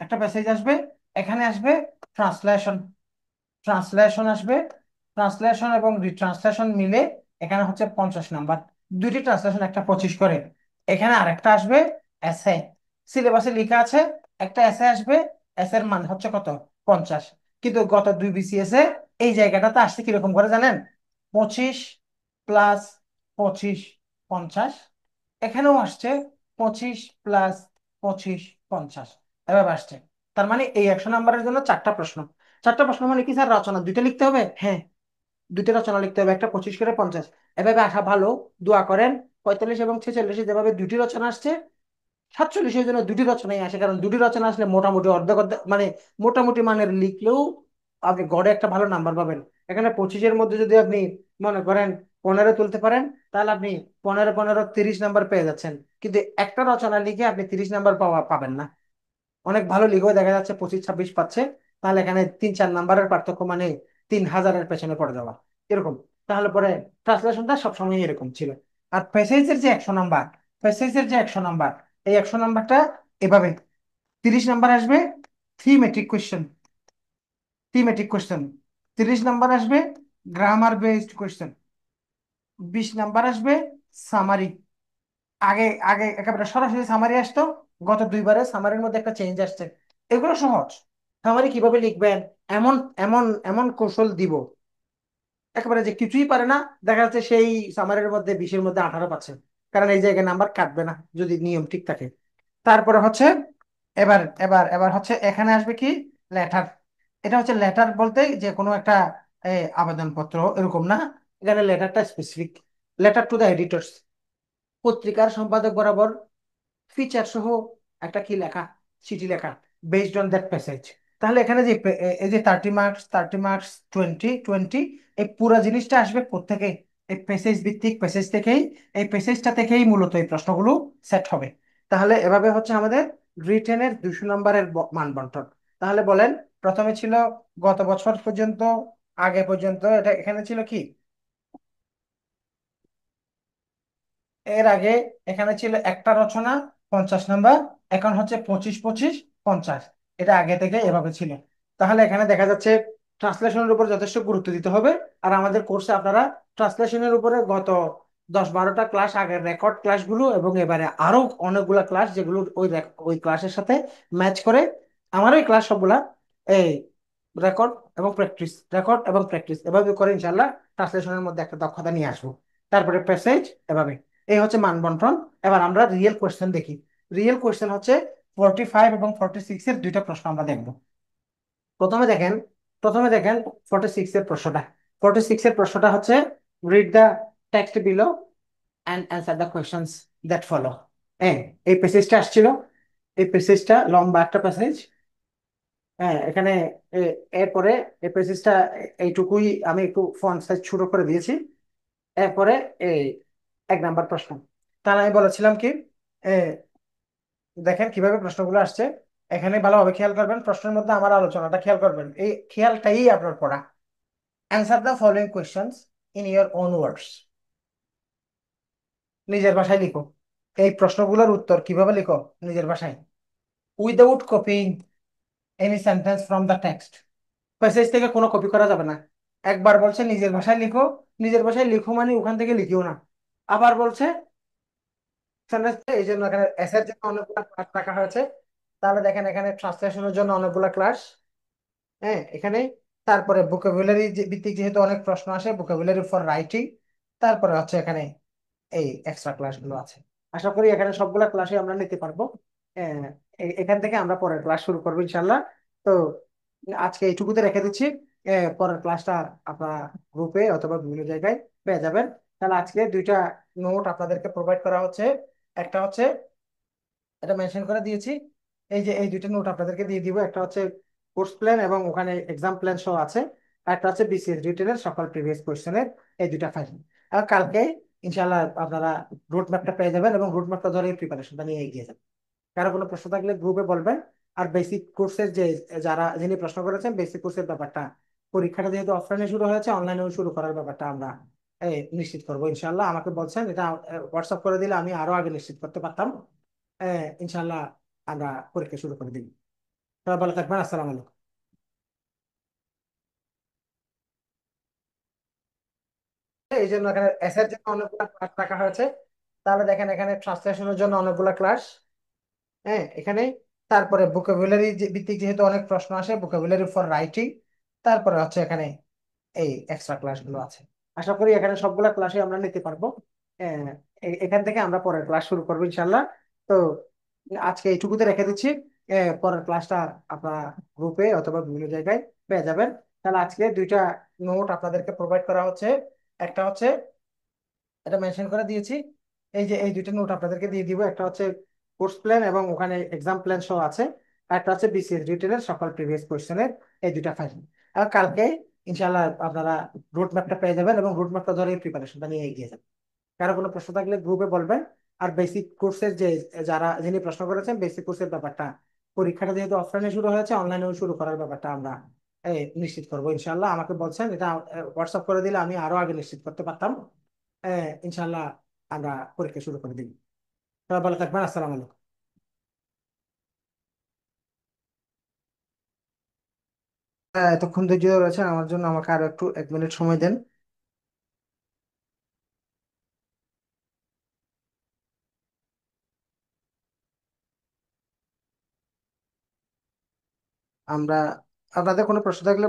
একটা প্যাসেজ আসবে। এখানে আসবে ট্রান্সলেশন, ট্রান্সলেশন আসবে। ট্রান্সলেশন এবং রিট্রান্সলেশন মিলে এখানে হচ্ছে 50 নাম্বার। দুইটি ট্রান্সলেশন একটা 25 করে। এখানে আরেকটা আসবে এসে, সিলেবাসে লেখা আছে একটা এসে আসবে। এসের মান হচ্ছে কত? 50। কিন্তু গত 2 বিসিএস এ এই জায়গাটাতে আসছে কিরকম করে জানেন? 25 + 25 50। এখানেও আসছে 25 + 25 50, এভাবে আসছে। তার মানে এই 100 নাম্বারের জন্য 4টা প্রশ্ন। 4টা প্রশ্ন মানে কি স্যার, রচনা দুইটা লিখতে হবে? হ্যাঁ, দুইটা রচনা লিখতে হবে, একটা 25 করে 50। এভাবে আসা ভালো। দোয়া করেন 45 এবং 46-এ যেভাবে দুইটি রচনা আসছে, 47-এর জন্য দুটি রচনাই আসে। কারণ দুটি রচনা আসলে মোটামুটি অর্ধেক অর্ধেক মানে মোটামুটি মানের লিখলেও আপনি গড়ে একটা ভালো নাম্বার পাবেন। এখানে 25-এর মধ্যে যদি আপনি মনে করেন 15 তুলতে পারেন, তাহলে আপনি 15 15 30 নাম্বার পেয়ে যাচ্ছেন। কিন্তু একটা রচনা লিখে আপনি 30 নাম্বার পাবেন না। অনেক ভালো লিখেও দেখা যাচ্ছে 25 26 পাচ্ছে। তাহলে এখানে 3 4 নাম্বারের পার্থক্য, মানে 3,000-এর পেছনে পড়ে যাওয়া এরকম। তাহলে পরে ট্রান্সলেশনটা সবসময় এরকম ছিল। আর প্যাসেজের যে 100 নাম্বার, প্যাসেজের যে 100 নাম্বার, এই 100 নাম্বারটা এভাবে 30 নাম্বার আসবে thematic question, thematic question. 30 number আসবে গ্রামার বেসড কোয়েশ্চেন। 20 নাম্বার আসবে সামারি। আগে আগে একেবারে সরাসরি সামারি আসতো, গত 2বারে সামারির মধ্যে একটা চেঞ্জ আসছে। এগুলো সহজ। সামারি কিভাবে লিখবেন, এমন এমন এমন কৌশল দিব, একেবারে যে কিছুই পারে না দেখা যাচ্ছে সেই সামারির মধ্যে 20-এর মধ্যে 18 পাচ্ছে। কারণ এই জায়গায় নাম্বার কাটবে না যদি নিয়ম ঠিক থাকে। তারপরে হচ্ছে এবার এবার এবার হচ্ছে এখানে আসবে কি, লেটার। এটা হচ্ছে লেটার বলতে যে কোনো একটা আবেদনপত্র এরকম না। এখানে লেটারটা specific, letter to the editors, পত্রিকার সম্পাদক বরাবর ফিচার সহ একটা কি লেখা, চিঠি লেখা, বেসড অন দ্যাট প্যাসেজ। তাহলে এখানে যে এই যে 30 মার্কস 30 মার্কস 20 20, এই পুরো জিনিসটা আসবে কোত্থেকে? এই প্যাসেজ ভিত্তিক প্যাসেজ থেকেই, এই প্যাসেজটা থেকেই মূলত এই প্রশ্নগুলো সেট হবে। তাহলে এভাবে হচ্ছে আমাদের রিটেনের 200 নাম্বারের মান বন্টন। তাহলে বলেন, প্রথমে ছিল গত বছর পর্যন্ত, আগে পর্যন্ত এটা এখানে ছিল কি, এর আগে এখানে ছিল একটা রচনা 50 নাম্বার, এখন হচ্ছে 25 25 50। এটা আগে থেকে এভাবে ছিল। তাহলে এখানে দেখা যাচ্ছে ট্রান্সলেশনের উপর যথেষ্ট গুরুত্ব দিতে হবে। আর আমাদের কোর্সে আপনারা ট্রান্সলেশনের উপরে গত 10-12টা ক্লাস, আগের রেকর্ড ক্লাসগুলো এবং এবারে আরো অনেকগুলো ক্লাস যেগুলো ওই ক্লাসের সাথে ম্যাচ করে, আমার ওই ক্লাস সবগুলা এই রেকর্ড এবং প্র্যাকটিস, রেকর্ড এবং প্র্যাকটিস এভাবে করে ইনশাল্লাহ ট্রান্সলেশনের মধ্যে একটা দক্ষতা নিয়ে আসবো। তারপরে প্যাসেজ, এভাবে। এই হচ্ছে মান বন্টন। এবার আমরা রিয়েল কোয়েশ্চেন দেখি। রিয়েল কোয়েশ্চেন হচ্ছে 45 এবং 46 এর দুইটা প্রশ্ন আমরা দেখবো। প্রথমে দেখেন প্রথমে দেখেন 46 এর প্রশ্নটা। 46 এর প্রশ্নটা হচ্ছে, read the text below and answer the questions that follow. হ্যাঁ, এই প্যাসেজটা আসছিল। এই প্যাসেজটা লম্বা একটা প্যাসেজ। হ্যাঁ, এখানে এরপরে এই প্যাসেজটা এইটুকুই আমি একটু ফন্ট সাইজ ছোট করে দিয়েছি। এরপরে এই 1 নাম্বার প্রশ্ন। তাহলে আমি বলেছিলাম কি, এ, দেখেন কিভাবে প্রশ্নগুলো আসছে। এখানে ভালোভাবে খেয়াল করবেন, প্রশ্নের মধ্যে আমার আলোচনাটা খেয়াল করবেন, এই খেয়ালটাই আপনার পড়া। Answer the following questions in your own words. নিজের ভাষায় লিখো। এই প্রশ্নগুলোর উত্তর কিভাবে লিখো? নিজের ভাষায়, without copying any sentence from the text. Passage থেকে কোনো কপি করা যাবে না। একবার বলছে নিজের ভাষায় লিখো। নিজের ভাষায় লিখো মানে ওখান থেকে লিখিও না। আবার বলছে sentence, এই জন্য এখানে এসের জন্য অনেকগুলো ক্লাস রাখা হয়েছে। তাহলে দেখেন এখানে ট্রান্সলেশনের জন্য অনেকগুলো ক্লাস। হ্যাঁ, এখানে তারপরে ভোকাবুলারি ভিত্তিক যেহেতু অনেক প্রশ্ন আসে, ভোকাবুলারি ফর রাইটিং। তারপরে হচ্ছে এখানে এই এক্সট্রা ক্লাসগুলো আছে। আশা করি এখানে সবগুলা ক্লাসে আমরা নিতে পারবো। আহ, এখান থেকে আমরা পরের ক্লাস শুরু করবো ইনশাল্লাহ। তো আজকে এইটুকুতে রেখে দিচ্ছি। পরের ক্লাসটা আপনারা গ্রুপে অথবা বিভিন্ন জায়গায় পেয়ে যাবেন। তাহলে আজকে দুইটা নোট আপনাদেরকে প্রোভাইড করা হচ্ছে। একটা হচ্ছে, এটা মেনশন করে দিয়েছি, এই যে এই দুইটা নোট আপনাদেরকে দিয়ে দিব। একটা হচ্ছে কোর্স প্ল্যান এবং ওখানে এক্সাম প্ল্যান সহ আছে। আর একটা হচ্ছে বিসিএস রিটেনের সকল প্রিভিয়াস কোশ্চেনের এই দুইটা ফাইল। আর কালকে ইনশাল্লাহ আপনারা রুট ম্যাপটা পেয়ে যাবেন এবং রুট ম্যাপটা ধরে প্রিপারেশনটা নিয়ে এগিয়ে যাবেন। কারো কোনো প্রশ্ন থাকলে গ্রুপে বলবেন। আর বেসিক কোর্সের যে যিনি প্রশ্ন করেছেন, বেসিক কোর্সের ব্যাপারটা, পরীক্ষাটা যেহেতু অফলাইনে শুরু হয়েছে, অনলাইনেও শুরু করার ব্যাপারটা আমরা নিশ্চিত করবো ইনশাল্লাহ। আমাকে বলছেন এটা হোয়াটসঅ্যাপ করে দিলে আমি আরো আগে নিশ্চিত করতে পারতাম। ইনশাল্লাহ আমরা পরীক্ষা শুরু করে দিই। সবাই ভালো থাকবেন। আসসালামু আলাইকুম। এই জন্য এখানে এসের জন্য অনেকগুলো ক্লাস রাখা হয়েছে। তাহলে দেখেন এখানে ট্রান্সলেশনের জন্য অনেকগুলো ক্লাস। হ্যাঁ, এখানে তারপরে ভোকাবুলারি ভিত্তিক যেহেতু অনেক প্রশ্ন আসে, ভোকাবুলারি ফর রাইটিং। তারপরে হচ্ছে এখানে এই এক্সট্রা ক্লাসগুলো আছে। আশা করি এখানে সবগুলা ক্লাসে আমরা নিতে পারবো। আহ, এখান থেকে আমরা পরের ক্লাস শুরু করবো ইনশাল্লাহ। তো আজকে এইটুকুতে রেখে দিচ্ছি। পরের ক্লাসটা আপনারা গ্রুপে অথবা বিভিন্ন জায়গায় পেয়ে যাবেন। তাহলে আজকে দুইটা নোট আপনাদেরকে প্রোভাইড করা হচ্ছে। একটা হচ্ছে, এটা মেনশন করে দিয়েছি, এই যে এই দুইটা নোট আপনাদেরকে দিয়ে দিব। একটা হচ্ছে কোর্স প্ল্যান এবং ওখানে এক্সাম প্ল্যান সহ আছে। আর একটা হচ্ছে বিসিএস রিটেনের সকল প্রিভিয়াস কোশ্চেনের এই দুইটা ফাইল। আর কালকে ইনশাআল্লাহ আপনারা রুট ম্যাপটা পেয়ে যাবেন এবং রুট ম্যাপটা ধরে প্রিপারেশনটা নিয়ে এগিয়ে যাবেন। কারো কোনো প্রশ্ন থাকলে গ্রুপে বলবেন। আর বেসিক কোর্সের যিনি প্রশ্ন করেছেন, বেসিক কোর্সের ব্যাপারটা, পরীক্ষাটা যেহেতু অফলাইনে শুরু হয়েছে, অনলাইনেও শুরু করার ব্যাপারটা আমরা নিশ্চিত করবো ইনশাল্লাহ। আমাকে বলছেন এটা হোয়াটসঅ্যাপ করে দিলে আমি আরো আগে নিশ্চিত করতে পারতাম। ইনশাল্লাহ আমরা পরীক্ষা শুরু করে দিই। সবাই ভালো থাকবেন। আসসালামু আলাইকুম। এতক্ষণ ধৈর্য ধরে রয়েছেন আমার জন্য, আমাকে আরো একটু 1 মিনিট সময় দেন। আমরা, আপনাদের কোনো প্রশ্ন থাকলে